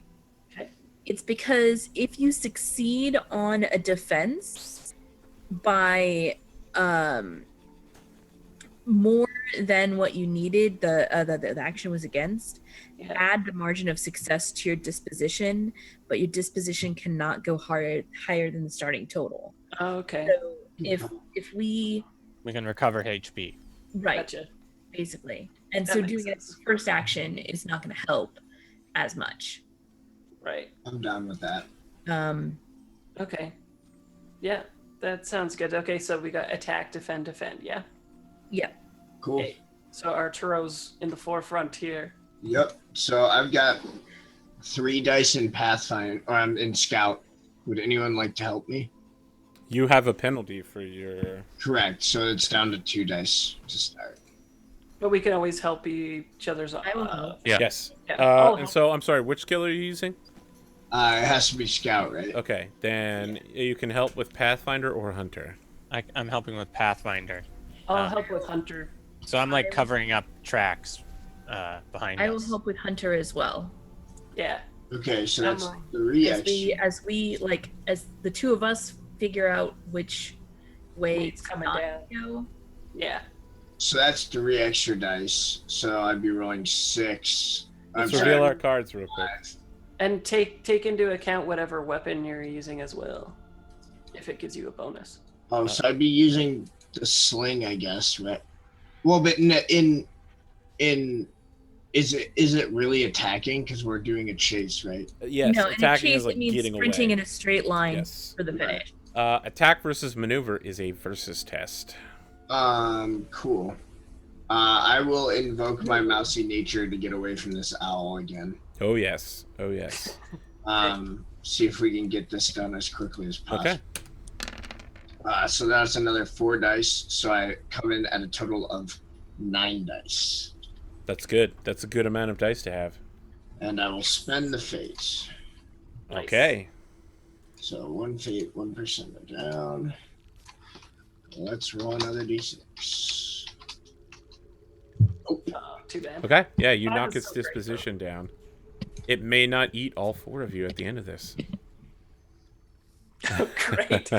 Okay. It's because if you succeed on a defense by more than what you needed, the action was against, Yeah. add the margin of success to your disposition, but your disposition cannot go higher than the starting total. Okay. So if we We can recover HP. right, Gotcha. basically, and That so makes doing it as sense. the first action is not going to help as much. Right. I'm down with that. Okay. Yeah, that sounds good. Okay, so we got attack, defend, defend. Yeah. Yeah. Cool. Okay. So Arturo's in the forefront here. Yep. So I've got 3 dice in Pathfinder, or I'm in Scout. Would anyone like to help me? You have a penalty for your... Correct. So it's down to 2 dice to start. But we can always help each other's. I will help. Yeah. Yes. Yeah, I'll And help. so, I'm sorry, which skill are you using? It has to be Scout, right? Okay, then you can help with Pathfinder or Hunter. I'm helping with Pathfinder. I'll help with Hunter. So I'm like covering up tracks behind I us. will help with Hunter as well. Yeah. Okay, so that's Emily. 3 as the two of us figure out which way It's coming not down. to go. Yeah. So that's 3 extra dice. So I'd be rolling 6. Let's I'm reveal sorry, our cards real quick. 5. And take into account whatever weapon you're using as well, if it gives you a bonus. Oh, so I'd be using the sling, I guess, right? Well, but in is it really attacking? Because we're doing a chase, right? Yes, no, in a attacking chase is like it means getting sprinting away. in a straight line Yes. for the Right. finish. Attack versus maneuver is a versus test. Cool. I will invoke my mousy nature to get away from this owl again. Oh yes. Oh yes. See if we can get this done as quickly as possible. Okay. So that's another 4 dice. So I come in at a total of 9 dice. That's good. That's a good amount of dice to have. And I will spend the fate. Nice. Okay. So 1 fate, 1% down. Let's roll another d6. Oh, Too bad. Okay. Yeah, you That knock was its so great, disposition down. It may not eat all 4 of you at the end of this. Great.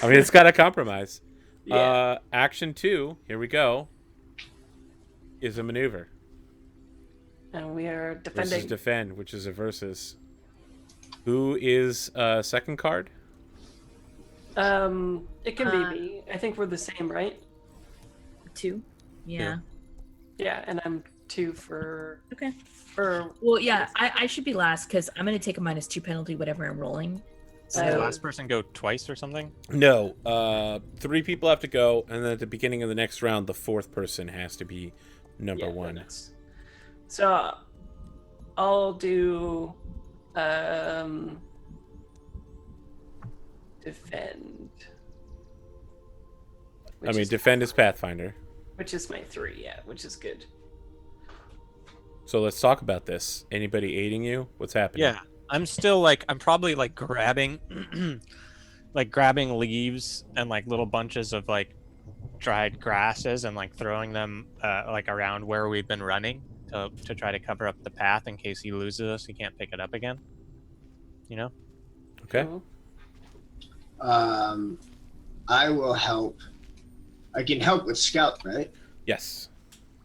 I mean, it's got a compromise. Yeah. Action 2, here we go, is a maneuver. And we are Versus defending. defend, which is a versus. Who is second card? It can be me. I think we're the same, right? 2. Yeah. Yeah, and I'm 2 for. Okay. For Well, yeah, I should be last because I'm gonna take a -2 penalty whatever I'm rolling. Does the So last person go twice or something? No. 3 people have to go, and then at the beginning of the next round, the 4th person has to be number yeah, 1. that's- So I'll do defend. I mean, defend is Pathfinder. Which is my 3, yeah, which is good. So let's talk about this. Anybody aiding you? What's happening? Yeah, I'm still like I'm probably like grabbing, like grabbing leaves and like little bunches of like dried grasses and like throwing them like around where we've been running to try to cover up the path in case he loses us. He can't pick it up again. You know. Okay. Cool. I will help. I can help with scout, right? Yes.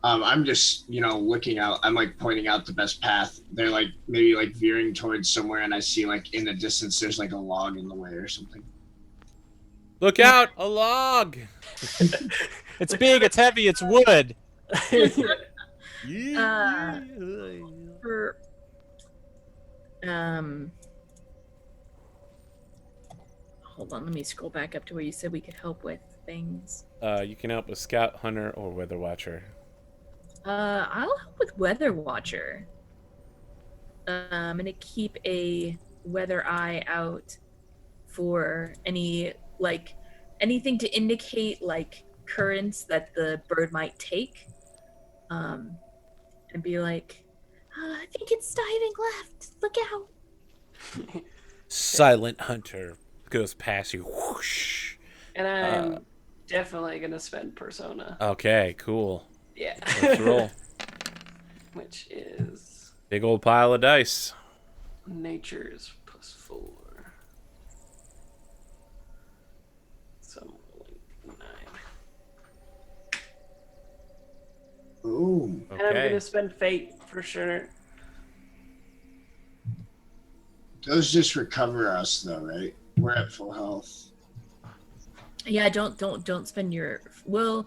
I'm just, looking out. I'm like pointing out the best path. They're like maybe like veering towards somewhere, and I see like in the distance there's like a log in the way or something. Look out! A log! It's big. It's heavy. It's wood. For hold on, let me scroll back up to where you said we could help with things. You can help with Scout, Hunter, or Weather Watcher. I'll help with Weather Watcher. I'm gonna keep a weather eye out for anything to indicate like currents that the bird might take. And be like, I think it's diving left. Look out. Silent Hunter goes past you. Whoosh. And I'm definitely gonna spend persona. Okay, cool. Yeah. Let's roll. Which is Big old pile of dice. nature's +4. So I'm rolling 9. Ooh. And I'm Okay. gonna spend fate for sure. Those just recover us though, right? We're at full health. Yeah, don't spend your Wait,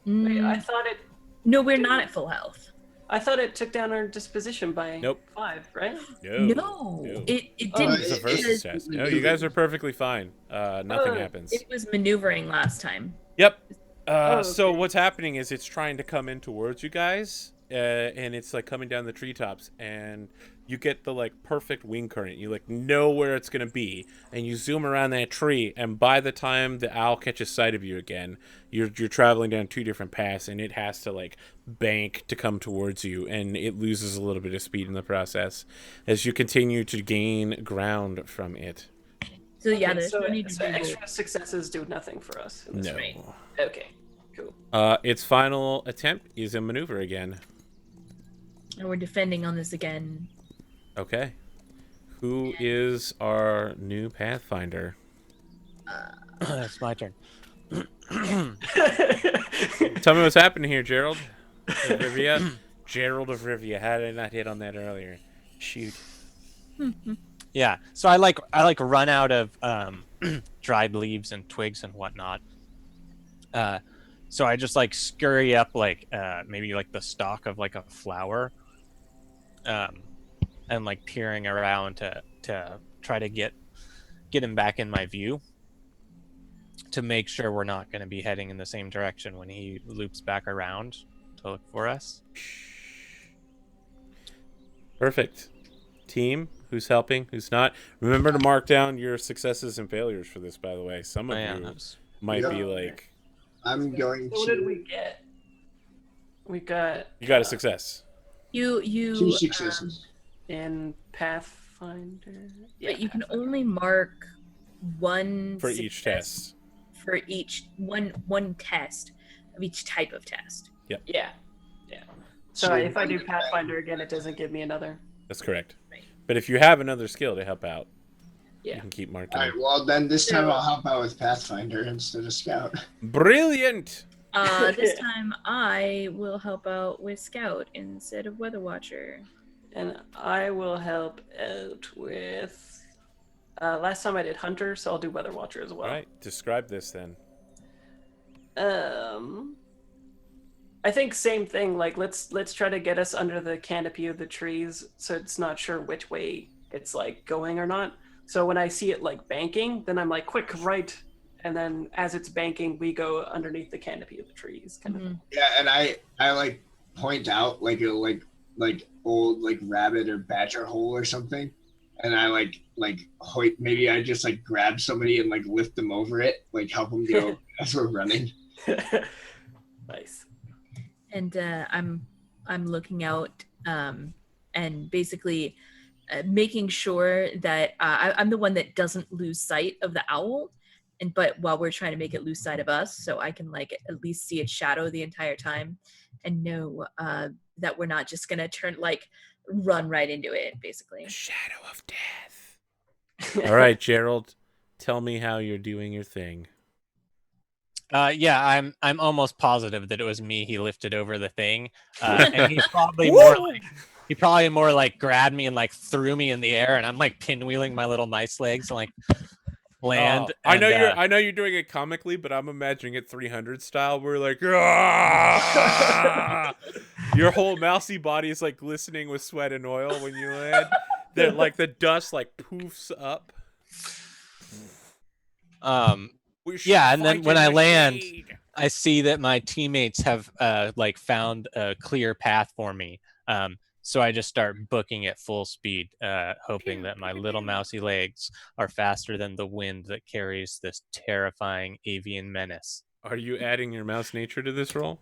I thought it. no, we're not at full health. I thought it took down our disposition by Nope. 5, right? No, it didn't. It's a versus because test. No, you guys are perfectly fine. Nothing happens. It was maneuvering last time. Yep. Oh, So okay. what's happening is it's trying to come in towards you guys, and it's like coming down the treetops, and you get the like perfect wing current. You like know where it's gonna be, and you zoom around that tree, and by the time the owl catches sight of you again, you're traveling down 2 different paths, and it has to like bank to come towards you, and it loses a little bit of speed in the process as you continue to gain ground from it. So yeah, Okay, there's so, no need to so do extra successes do nothing for us. in this No. round. Okay. Cool. Its final attempt is a maneuver again. and we're defending on this again. Okay. Who is our new Pathfinder? It's my turn. Tell me what's happening here, Gerald of Rivia. Gerald of Rivia. How did I not hit on that earlier? Shoot. Yeah. So I like run out of dried leaves and twigs and whatnot. So I just like scurry up like maybe like the stalk of like a flower, and like peering around to try to get him back in my view, to make sure we're not going to be heading in the same direction when he loops back around to look for us. Perfect. Team, who's helping, who's not. Remember to mark down your successes and failures for this, by the way. Some of you might be like... I'm going to... What did we get? We got... You got a success. You 2 successes. In Pathfinder. but you can only mark one For each success test. for each one test of each type of test. Yeah. So if I do Pathfinder again, it doesn't give me another. That's correct. Right. But if you have another skill to help out, you Yeah. can keep marking Alright, it. well then this time I'll help out with Pathfinder instead of Scout. Brilliant! This time I will help out with Scout instead of Weather Watcher. And I will help out with... last time I did Hunter, so I'll do Weather Watcher as well. All right, describe this then. I think same thing. Like let's try to get us under the canopy of the trees, so it's not sure which way it's like going or not. So when I see it like banking, then I'm like, quick, right, and then as it's banking, we go underneath the canopy of the trees, kind of. Yeah, and I like point out like a like old like rabbit or badger hole or something, and I like maybe I just like grab somebody and like lift them over it, like help them go as we're running. Nice. And I'm looking out and basically making sure that I'm the one that doesn't lose sight of the owl, but while we're trying to make it lose sight of us, so I can like at least see its shadow the entire time and know that we're not just gonna run right into it, basically. Shadow of death. All right, Gerald, tell me how you're doing your thing. Yeah, I'm almost positive that it was me he lifted over the thing, and he's probably more like grabbed me and like threw me in the air, and I'm like pinwheeling my little nice legs and like land. Oh, I know you're doing it comically, but I'm imagining it 300 style. We're like, "Ah!" Your whole mousy body is like glistening with sweat and oil when you land. That like the dust like poofs up. Yeah, and then when I land, I see that my teammates have like found a clear path for me. So I just start booking at full speed, hoping that my little mousy legs are faster than the wind that carries this terrifying avian menace. Are you adding your mouse nature to this roll?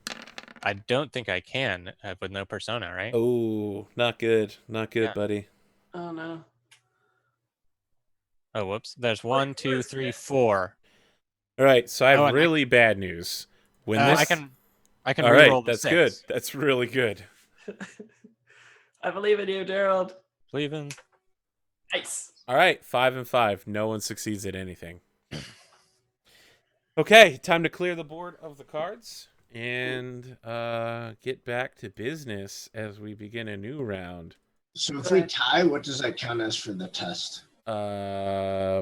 I don't think I can with no persona, right? Oh, not good. Not good, Yeah. buddy. Oh no. Oh, whoops. There's 1, 2, 3, 4. All right, so I have and really bad news. When this... I can All reroll right, the that's 6. good. That's really good. I believe in you, Gerald. Leaving. Nice. All right, 5 and 5. No one succeeds at anything. Okay, time to clear the board of the cards and get back to business as we begin a new round. So if we tie, what does that count as for the test? I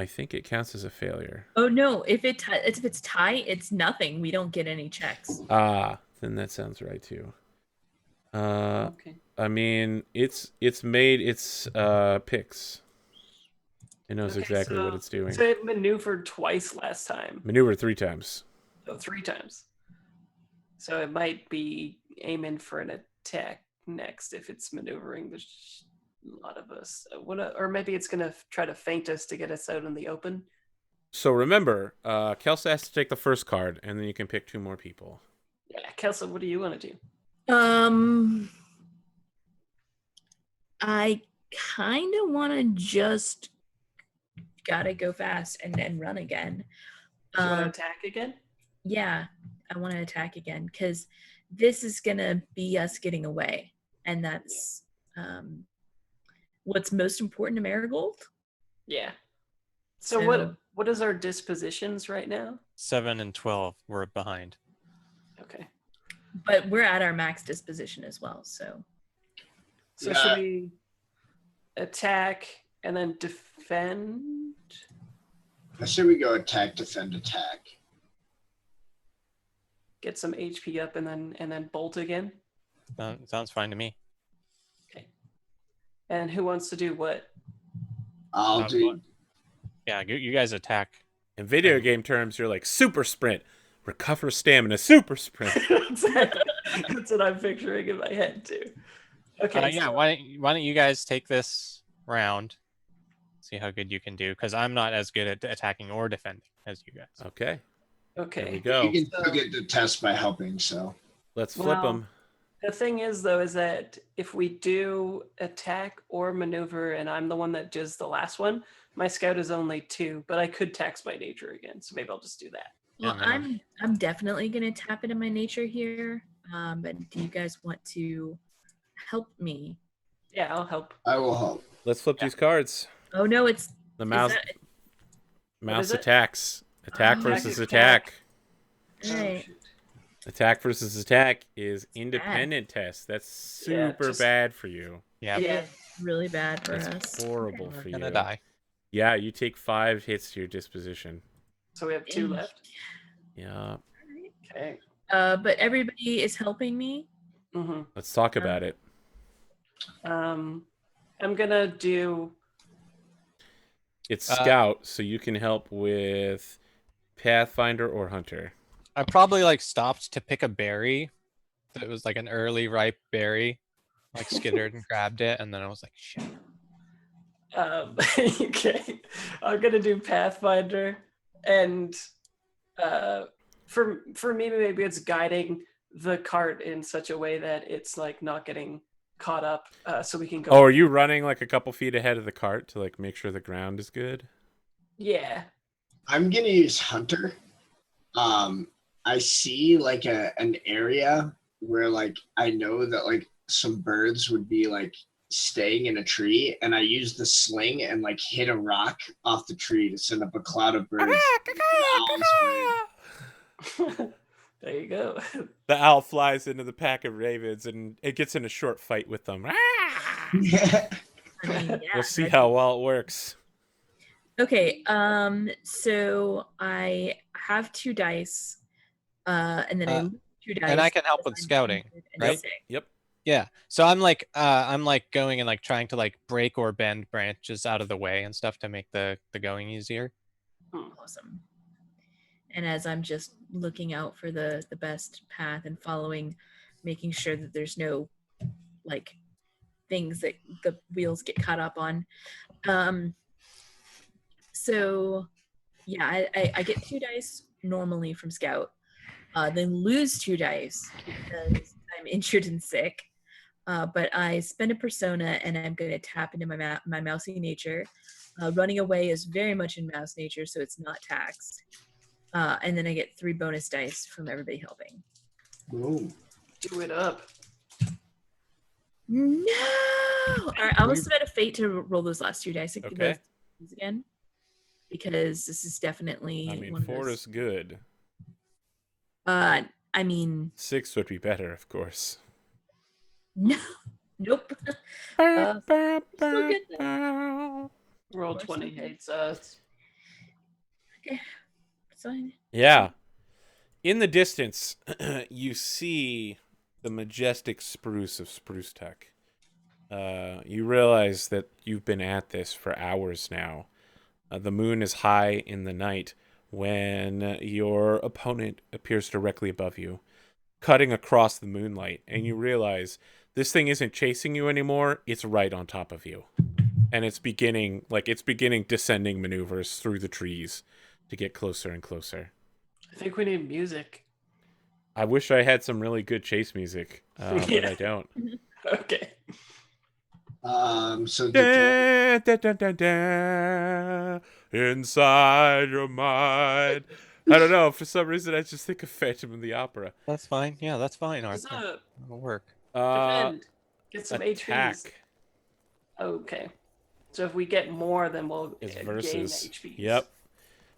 think it counts as a failure. Oh no! If it's tie, it's nothing. We don't get any checks. Then that sounds right too. Okay. I mean, it's made its picks. It knows exactly what it's doing. So it maneuvered twice last time. Maneuver 3 times. So 3 times. So it might be aiming for an attack next if it's maneuvering a lot of us. Or maybe it's going to try to feint us to get us out in the open. So remember, Kelsa has to take the first card, and then you can pick 2 more people. Yeah, Kelsa, what do you want to do? I kind of want to just gotta go fast and then run again. Do you want to attack again? Yeah, I want to attack again because this is gonna be us getting away, and that's what's most important to Marigold. Yeah. So what is our dispositions right now? 7 and 12 were behind. Okay. But we're at our max disposition as well, so. So Yeah. should we attack and then defend? I say we go attack, defend, attack. Get some HP up and then bolt again. Sounds fine to me. Okay. And who wants to do what? I'll do. Yeah, you guys attack. In video game terms, you're like super sprint, recover stamina, super sprint. Exactly. That's what I'm picturing in my head too. Okay. Yeah, so- why don't you guys take this round, see how good you can do, because I'm not as good at attacking or defending as you guys. Okay, Okay. there we go. You can still get the test by helping. So Let's flip Well, them. The thing is, though, is that if we do attack or maneuver, and I'm the one that does the last one, my scout is only 2, but I could tax my nature again, so maybe I'll just do that. Well, Yeah, I'm definitely gonna tap into my nature here. But do you guys want to help me? Yeah, I'll help. I will help. Let's flip these cards. Oh no, it's The mouse is it? attacks. Attack Oh. versus Attack. attack. all right. shoot. Attack versus attack is independent test. That's Yeah, super just- bad for you. Yeah, Yeah, really bad for That's us. horrible we're for gonna you. die. Yeah, you take 5 hits to your disposition. So we have 2 left. Yeah. Okay. But everybody is helping me. Mm-hmm. Let's talk about it. I'm gonna do. It's scout, so you can help with Pathfinder or Hunter. I probably like stopped to pick a berry that was like an early ripe berry, like skittered and grabbed it, and then I was like, shit. Okay. I'm gonna do Pathfinder, and for me, maybe it's guiding the cart in such a way that it's like not getting caught up, so we can go. Oh, are you running like a couple feet ahead of the cart to like make sure the ground is good? Yeah. I'm gonna use Hunter. I see like an area where like I know that like some birds would be like staying in a tree, and I use the sling and like hit a rock off the tree to send up a cloud of birds. There you go. The owl flies into the pack of ravens and it gets in a short fight with them. I mean, yeah, We'll see that'd how well it works. Okay, so I have 2 dice, and then I lose 2 dice. and I can help because with I'm scouting, injured and right? sick. Yep. Yeah. So I'm like going and like trying to like break or bend branches out of the way and stuff to make the going easier. Awesome. And as I'm just looking out for the best path and following, making sure that there's no like things that the wheels get caught up on. So yeah, I get 2 dice normally from Scout, then lose 2 dice because I'm injured and sick. But I spend a persona and I'm going to tap into my mousy nature. Running away is very much in mouse nature, so it's not taxed. And then I get 3 bonus dice from everybody helping. Ooh. Do it up. No! All right, I must have had a fate to roll those last 2 dice Okay. those again. Because this is definitely I mean, one of 4 those. is good. I mean, 6 would be better, of course. no. Nope. Still good though. Roll Of course 20 I did. hates us. Okay. It's fine. Yeah. In the distance, you see the majestic spruce of Spruce Tuck. You realize that you've been at this for hours now. The moon is high in the night when your opponent appears directly above you, cutting across the moonlight, and you realize this thing isn't chasing you anymore, it's right on top of you. And it's beginning descending maneuvers through the trees to get closer and closer. I think we need music. I wish I had some really good chase music, but Yeah. I don't. Okay. So Da, da, da, da, da, inside your mind. I don't know. For some reason, I just think of Phantom of the Opera. That's fine. Yeah, that's fine, Just, Arthur. It'll work. Uh, defend. Get some attack. HPs. Okay. So if we get more, then we'll It's gain versus. HPs. Yep.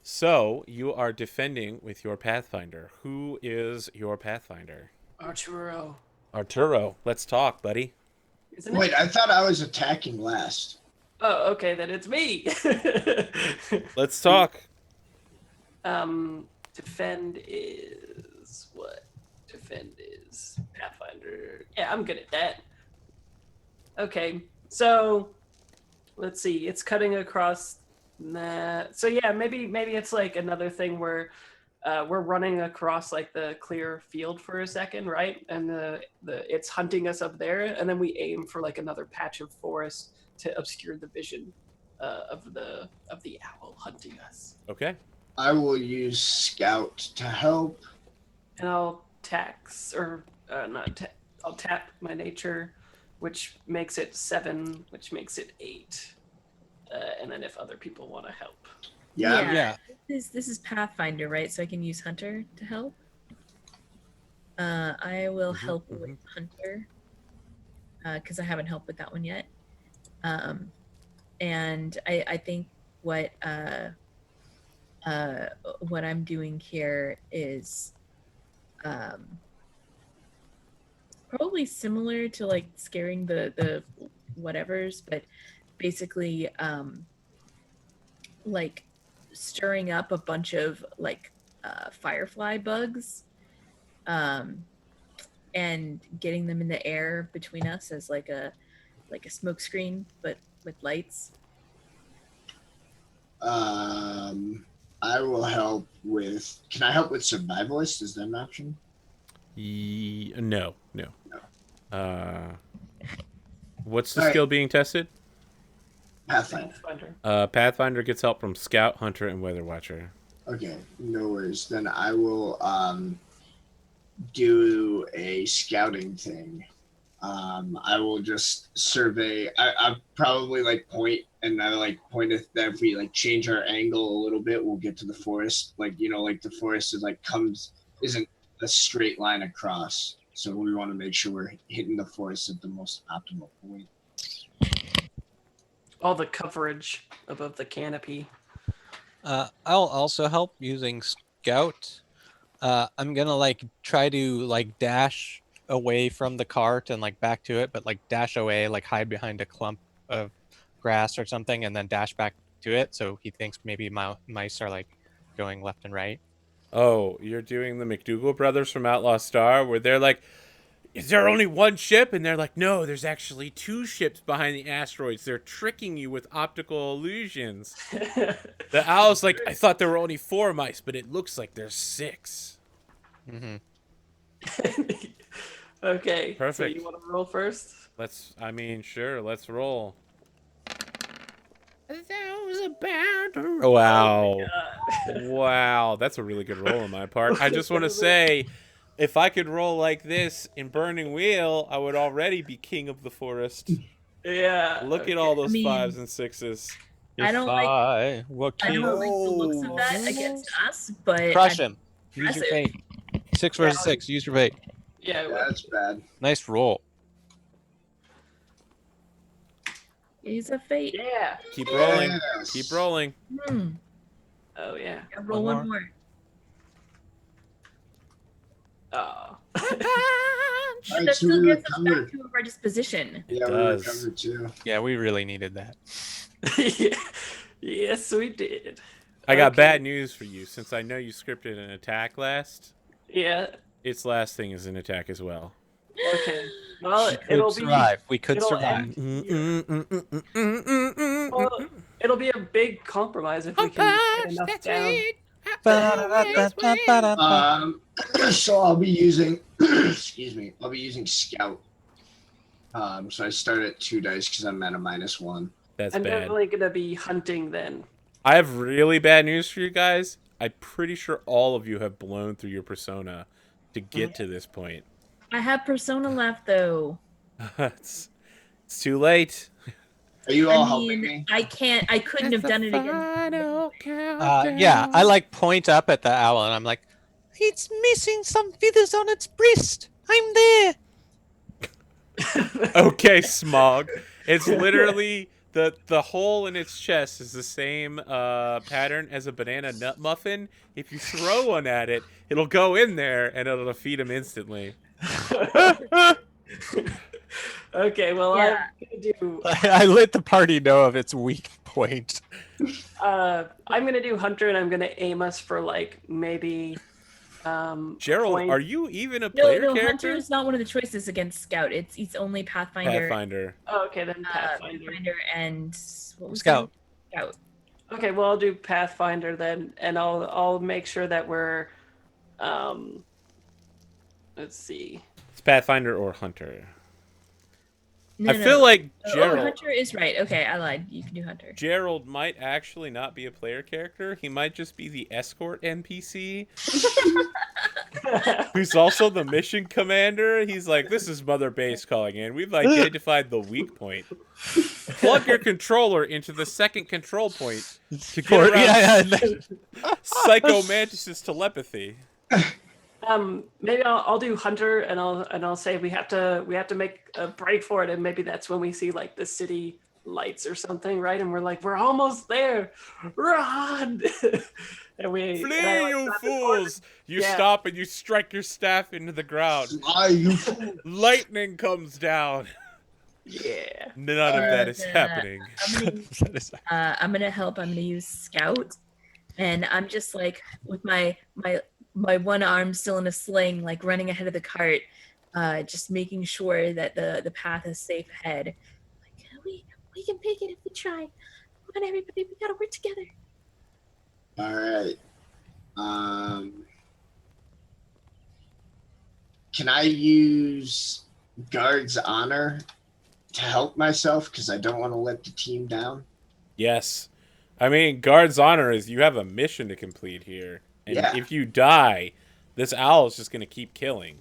So you are defending with your Pathfinder. Who is your Pathfinder? Arturo. Arturo. Let's talk, buddy. Isn't it? Wait, I thought I was attacking last. Oh, okay, then it's me. Let's talk. Defend is what? Defend is Pathfinder. Yeah, I'm good at that. Okay, so let's see. It's cutting across that. So yeah, maybe it's like another thing where we're running across like the clear field for a second, right? And the it's hunting us up there, and then we aim for like another patch of forest to obscure the vision of the owl hunting us. Okay. I will use Scout to help. And I'll I'll tap my nature, which makes it 7, which makes it 8. And then if other people want to help. Yeah. Yeah. This is Pathfinder, right? So I can use Hunter to help. I will help with Hunter because I haven't helped with that one yet. And I think what I'm doing here is probably similar to like scaring the whatevers, but basically like stirring up a bunch of like firefly bugs and getting them in the air between us as like a smoke screen but with lights. I will help with. Can I help with survivalist? Is that an option? No. What's the All right. skill being tested? Pathfinder. Pathfinder gets help from Scout, Hunter, and Weather Watcher. Okay, no worries. Then I will do a scouting thing. I will just survey. I probably like point, and I like point if that if we like change our angle a little bit, we'll get to the forest. Like like the forest is like isn't a straight line across. So we want to make sure we're hitting the forest at the most optimal point. All the coverage above the canopy. I'll also help using Scout. I'm gonna like try to like dash away from the cart and like back to it, but like dash away, like hide behind a clump of grass or something, and then dash back to it. So he thinks maybe mice are like going left and right. Oh, you're doing the McDougal brothers from Outlaw Star, where they're like, is there only one ship? And they're like, no, there's actually 2 ships behind the asteroids. They're tricking you with optical illusions. The owl's like, I thought there were only 4 mice, but it looks like there's 6. Mm-hmm. Okay. Perfect. So you want to roll first? Sure, let's roll. Wow. Wow, that's a really good roll on my part. I just want to say, if I could roll like this in Burning Wheel, I would already be king of the forest. Yeah. Look at all those I mean, 5s and 6s. I don't like I the looks of that against us, but Crush him. Use your impressive. fate. 6 versus 6. Use your fate. Yeah. That's bad. Nice roll. He's a fate. Yeah. Keep rolling. Yes. Keep rolling. Oh yeah. Yeah, roll One one more. Oh. All But right, that so still we gets us recovered. back to our disposition. Yeah, we does. recovered too. Yeah, we really needed that. Yeah. Yes, we did. I got Okay. bad news for you. Since I know you scripted an attack last, Yeah. its last thing is an attack as well. Okay. Well, We it'll could be survive. We could it'll survive. well, it'll be a big compromise if we can get enough down. So I'll be using, excuse me, I'll be using Scout. So I start at 2 dice because I'm at a -1. That's I'm bad. definitely gonna be hunting then. I have really bad news for you guys. I'm pretty sure all of you have blown through your persona to get to this point. I have Persona left though. it's too late. Are you all I helping mean, me? I couldn't have done it again. Yeah, I like point up at the owl and I'm like, It's missing some feathers on its breast. I'm there. Okay, Smog. It's literally the hole in its chest is the same pattern as a banana nut muffin. If you throw one at it, it'll go in there and it'll defeat him instantly. Okay, well, Yeah. I'm gonna do. I let the party know of its weak point. I'm gonna do Hunter, and I'm gonna aim us for like maybe. Gerald, point. are you even a No, player no, character? Hunter is not one of the choices against Scout. It's only Pathfinder, Pathfinder. Oh, okay, then Pathfinder. Pathfinder, and what was Scout. it? Scout. Okay, well, I'll do Pathfinder then, and I'll make sure that we're. Let's see. It's Pathfinder or Hunter. No, I feel like Oh, Gerald. Hunter is right. Okay, I lied. You can do Hunter. Gerald might actually not be a player character. He might just be the escort NPC, who's also the mission commander. He's like, this is Mother Base calling in. We've identified the weak point. Plug your controller into the second control point to get around Psycho Mantis's telepathy. Maybe I'll do Hunter, and I'll say we have to make a break for it, and maybe that's when we see like the city lights or something, right? And we're like, we're almost there, run! And we Flee, you fools! You stop and you strike your staff into the ground. Fly, you fool. Lightning comes down. Yeah. None of that is happening. I'm gonna help. I'm gonna use Scout, and I'm just like with my one arm still in a sling, like running ahead of the cart, just making sure that the path is safe ahead. Like we can make it if we try. Come on, everybody, we gotta work together. All right. Can I use Guard's Honor to help myself? Because I don't want to let the team down. Yes. I mean, Guard's Honor is you have a mission to complete here. And if you die, this owl is just going to keep killing.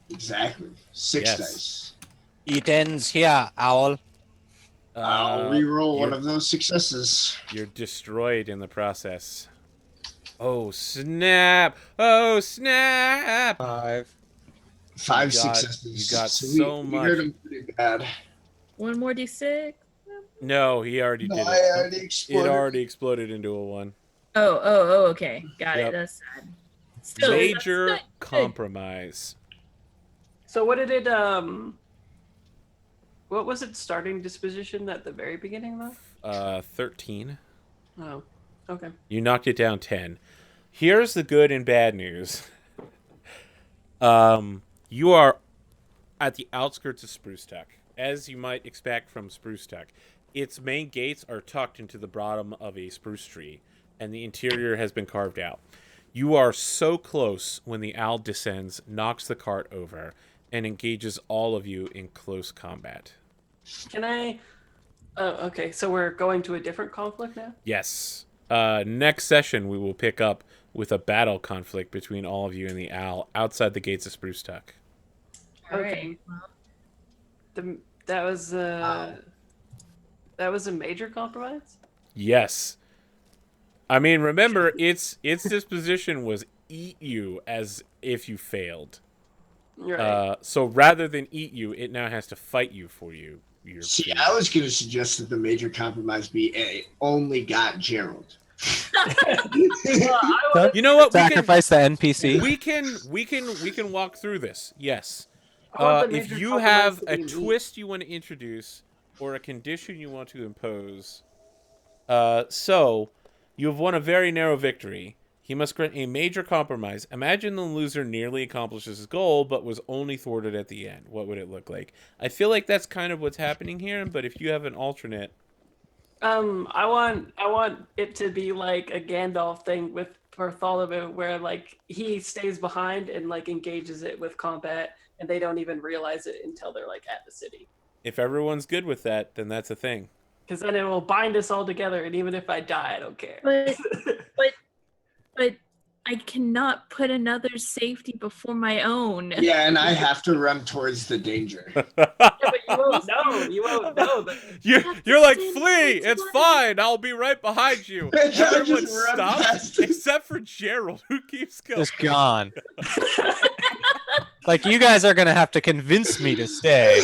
Exactly. 6 dice. It ends here, owl. I'll reroll one of those successes. You're destroyed in the process. Oh, snap! Oh, snap! 5. 5 You got- successes. you got we, so we much. heard him pretty bad. One more d6. No, he already No, did I it. already It exploded. already exploded into a 1. Oh, okay, got Yep. it. That's sad. Still, that's Major good. compromise. So what did it what was its starting disposition at the very beginning though? 13. Oh, okay. You knocked it down 10. Here's the good and bad news. You are at the outskirts of Spruce Tuck, as you might expect from Spruce Tuck. Its main gates are tucked into the bottom of a spruce tree, and the interior has been carved out. You are so close when the owl descends, knocks the cart over, and engages all of you in close combat. Can I? Oh, okay. So we're going to a different conflict now. Yes. Next session, we will pick up with a battle conflict between all of you and the owl outside the gates of Spruce Tuck. All Okay. right. That was a major compromise. Yes. I mean, remember, its disposition was eat you as if you failed. Right. So rather than eat you, it now has to fight you for you. See, I was going to suggest that the major compromise be only got Gerald. You know what? Sacrifice the NPC. We can walk through this. Yes. I want the If major you compromise have to a be me. twist you want to introduce or a condition you want to impose, so you have won a very narrow victory. He must grant a major compromise. Imagine the loser nearly accomplishes his goal, but was only thwarted at the end. What would it look like? I feel like that's kind of what's happening here, but if you have an alternate... I want it to be like a Gandalf thing with Bartholomew, where like he stays behind and like engages it with combat, and they don't even realize it until they're like at the city. If everyone's good with that, then that's a thing. Because then it will bind us all together, and even if I die, I don't care. But I cannot put another safety before my own. Yeah, and I have to run towards the danger. Yeah, but you won't know. You won't know. You're like, flee! It's fine! I'll be right behind you! Bitch, I Everyone just run stops, past it. except for Gerald, who keeps going. Just gone. Like, you guys are going to have to convince me to stay.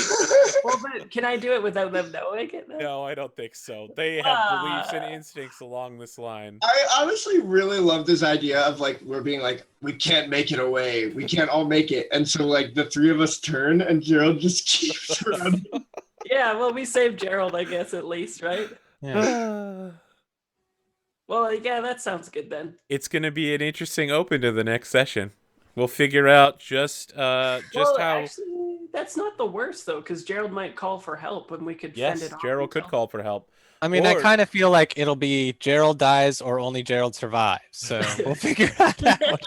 Well, but Can I do it without them knowing it? Then? No, I don't think so. They have beliefs and instincts along this line. I honestly really love this idea of like we're being like we can't make it away, we can't all make it, and so like the three of us turn and Gerald just keeps running. Yeah, well, we saved Gerald, I guess, at least, right? Yeah. Well, yeah, that sounds good then. It's going to be an interesting open to the next session. We'll figure out just Well, how. actually, that's not the worst though, because Gerald might call for help and we could fend Yes, it off. Gerald could call for help. I mean, I Or- kind of feel like it'll be Gerald dies or only Gerald survives. So we'll figure that out.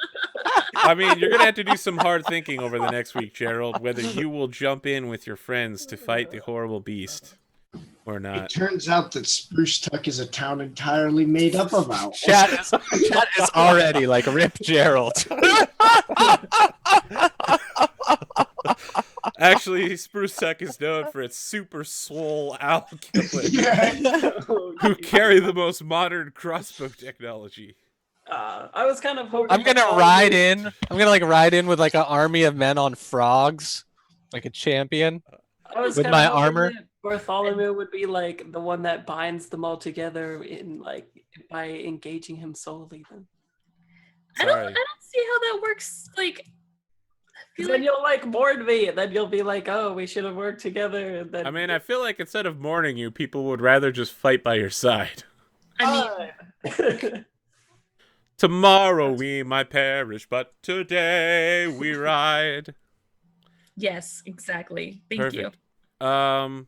I mean, you're going to have to do some hard thinking over the next week, Gerald, whether you will jump in with your friends to fight the horrible beast or It not. turns out that Spruce Tuck is a town entirely made up of owls. Chat is already like rip Gerald. Actually, Spruce Tuck is known for its super swole owl killers Yeah. who carry the most modern crossbow technology. I was kind of hoping. I'm gonna ride in. I'm gonna like ride in with like an army of men on frogs, like a champion. I was with kinda my hoping armor. that Bartholomew would be like the one that binds them all together in like by engaging him solely. Then I Sorry. don't see how that works. Like, I feel then like you'll like mourn me, and then you'll be like, "Oh, we should have worked together." And then I mean, I feel like instead of mourning you, people would rather just fight by your side. I mean, Tomorrow we might perish, but today we ride. yes, exactly. Thank you. Perfect.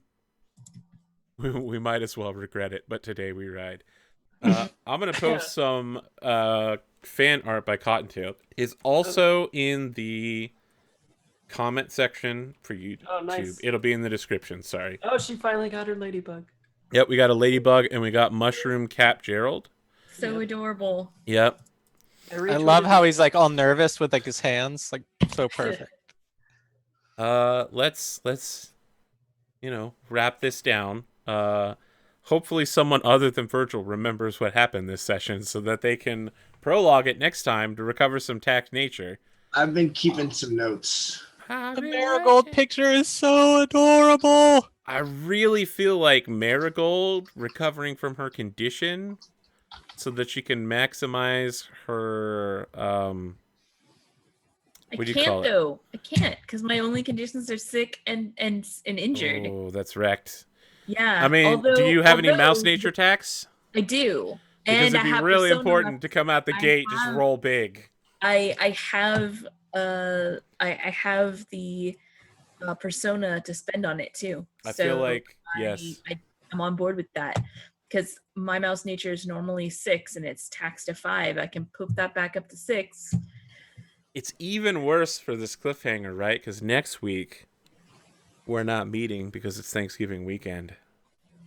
We might as well regret it, but today we ride. I'm gonna post some fan art by Cottontail. It's also in the comment section for YouTube. Oh, nice. It'll be in the description. Sorry. Oh, she finally got her ladybug. Yep, we got a ladybug and we got mushroom cap Gerald. So adorable. Yep. I love how he's like all nervous with like his hands, like so perfect. Let's wrap this down. Hopefully someone other than Virgil remembers what happened this session so that they can prologue it next time to recover some tact nature. I've been keeping some notes. The Marigold picture is so adorable. I really feel like Marigold recovering from her condition so that she can maximize her I what do you call can't it? though. I can't because my only conditions are sick and injured. Oh, that's wrecked. Yeah. I mean, do you have any mouse nature tax? I do. Because and I it'd be have really persona important to come out the I gate just have- roll big. I have I have the persona to spend on it too. I feel like I- yes. I'm on board with that because my mouse nature is normally 6 and it's taxed to 5. I can poop that back up to 6. It's even worse for this cliffhanger, right? Because next week we're not meeting because it's Thanksgiving weekend.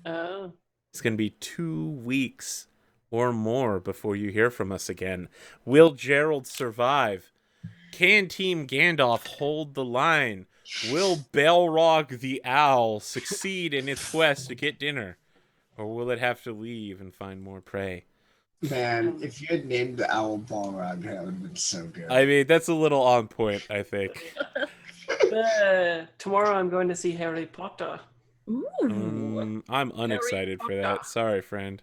Oh. It's going to be 2 weeks or more before you hear from us again. Will Gerald survive? Can Team Gandalf hold the line? Will Balrog the Owl succeed in its quest to get dinner? Or will it have to leave and find more prey? Man, if you had named the owl Balrog, that would have been so good. I mean, that's a little on point, I think. Tomorrow I'm going to see Harry Potter. Ooh. I'm unexcited for that. Sorry, friend.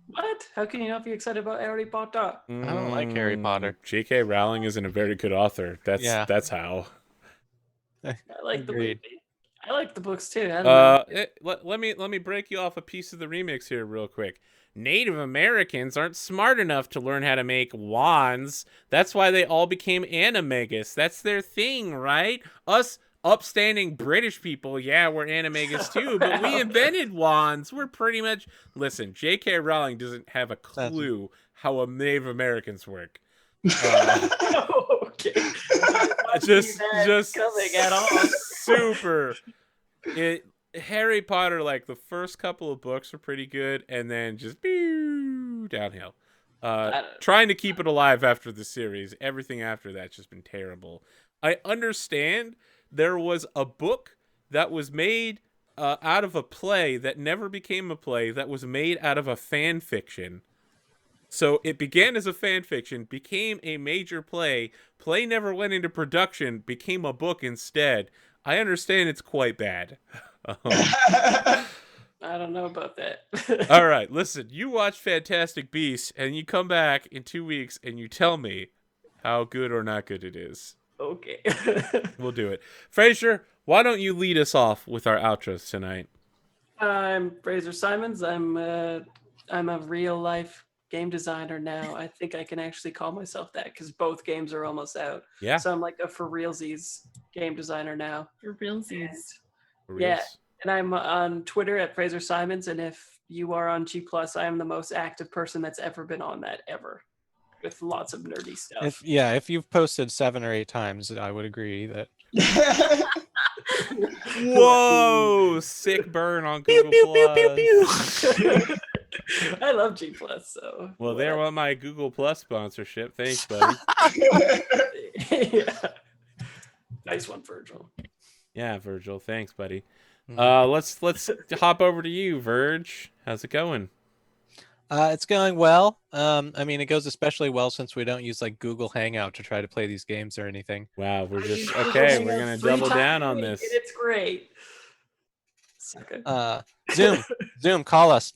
What? How can you not be excited about Harry Potter? I don't like Harry Potter. J.K. Rowling isn't a very good author. That's how. I like the Agreed. movie. I like the books too. I don't know. Let me break you off a piece of the remix here real quick. Native Americans aren't smart enough to learn how to make wands. That's why they all became animagus. That's their thing, right? Us upstanding British people, yeah, we're animagus too, but we invented wands. We're pretty much... Listen, J.K. Rowling doesn't have a clue how Native Americans work. Okay. Just coming at all. super. Harry Potter, like the first couple of books are pretty good, and then just downhill. Trying to keep it alive after the series. Everything after that's just been terrible. I understand there was a book that was made out of a play that never became a play that was made out of a fan fiction. So it began as a fan fiction, became a major play. Play never went into production, became a book instead. I understand it's quite bad. I don't know about that. All right, listen. You watch Fantastic Beasts, and you come back in 2 weeks, and you tell me how good or not good it is. Okay. We'll do it. Fraser, why don't you lead us off with our outros tonight? I'm Fraser Simons. I'm a real life game designer now. I think I can actually call myself that because both games are almost out. Yeah. So I'm like a for realsies game designer now. For realsies. Yeah. And I'm on Twitter at Fraser Simons. And if you are on G+, I am the most active person that's ever been on that ever, with lots of nerdy stuff. If you've posted 7 or 8 times, I would agree that. Whoa! Sick burn on Google Plus. I love G+, so. Well, there went my Google Plus sponsorship. Thanks, buddy. Yeah. Nice one, Virgil. Yeah, Virgil. Thanks, buddy. Mhm. Let's hop over to you, Virg. How's it going? It's going well. I mean, it goes especially well since we don't use like Google Hangout to try to play these games or anything. Wow, we're I just use Google okay. We're Hangouts gonna 3 double times down a on week, this. and it's great. Okay. Zoom, call us,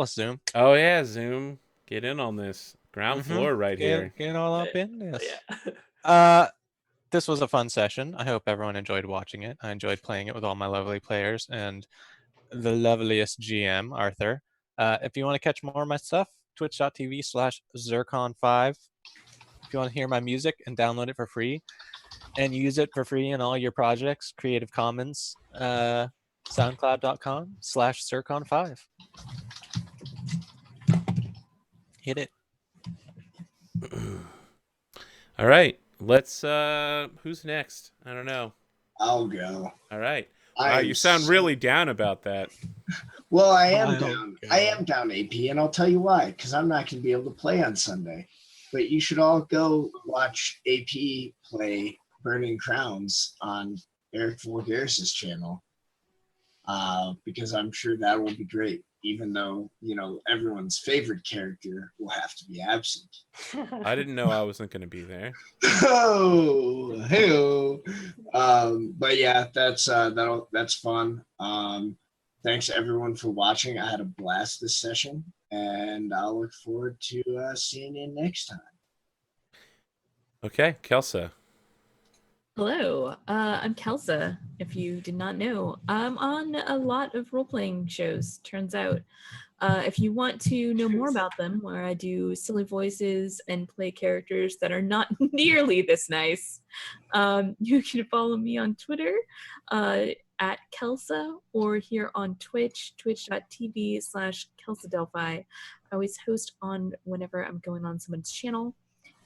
Zoom. Oh yeah, Zoom, get in on this. Ground floor right here. Get all up in this. Yeah. This was a fun session. I hope everyone enjoyed watching it. I enjoyed playing it with all my lovely players and the loveliest GM, Arthur. If you want to catch more of my stuff, twitch.tv/Zircon5. If you want to hear my music and download it for free and use it for free in all your projects, Creative Commons, soundcloud.com/Zircon5. Hit it. All right, let's. Who's next? I don't know. I'll go. All right. Wow, you sound really down about that. Well, I am Oh, down. God. I am down, AP, and I'll tell you why. Because I'm not going to be able to play on Sunday. But you should all go watch AP play Burning Crowns on Eric Vulgaris' channel. Because I'm sure that will be great. Even though, everyone's favorite character will have to be absent. I didn't know I wasn't going to be there. Oh, hey. But yeah, that's fun. Thanks everyone for watching. I had a blast this session, and I'll look forward to seeing you next time. Okay, Kelsa. Hello, I'm Kelsa. If you did not know, I'm on a lot of role-playing shows, turns out. If you want to know more about them, where I do silly voices and play characters that are not nearly this nice, you can follow me on Twitter at Kelsa, or here on Twitch, twitch.tv/KelsaDelphi. I always host on whenever I'm going on someone's channel,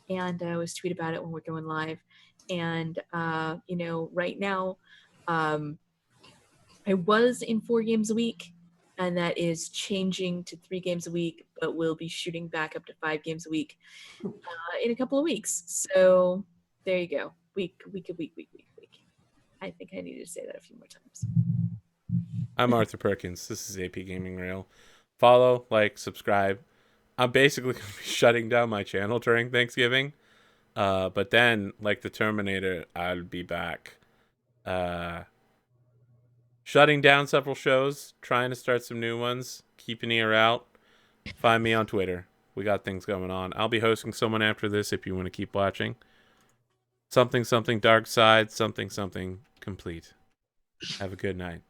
and I always tweet about it when we're going live. And right now I was in 4 games a week, and that is changing to 3 games a week, but we'll be shooting back up to 5 games a week in a couple of weeks. So there you go. Week. I think I needed to say that a few more times. I'm Arthur Perkins. This is APGamingREAL. Follow, like, subscribe. I'm basically going to be shutting down my channel during Thanksgiving. But then, like the Terminator, I'll be back. Shutting down several shows, trying to start some new ones, keep an ear out. Find me on Twitter. We got things going on. I'll be hosting someone after this if you want to keep watching. Something Dark Side, something complete. Have a good night.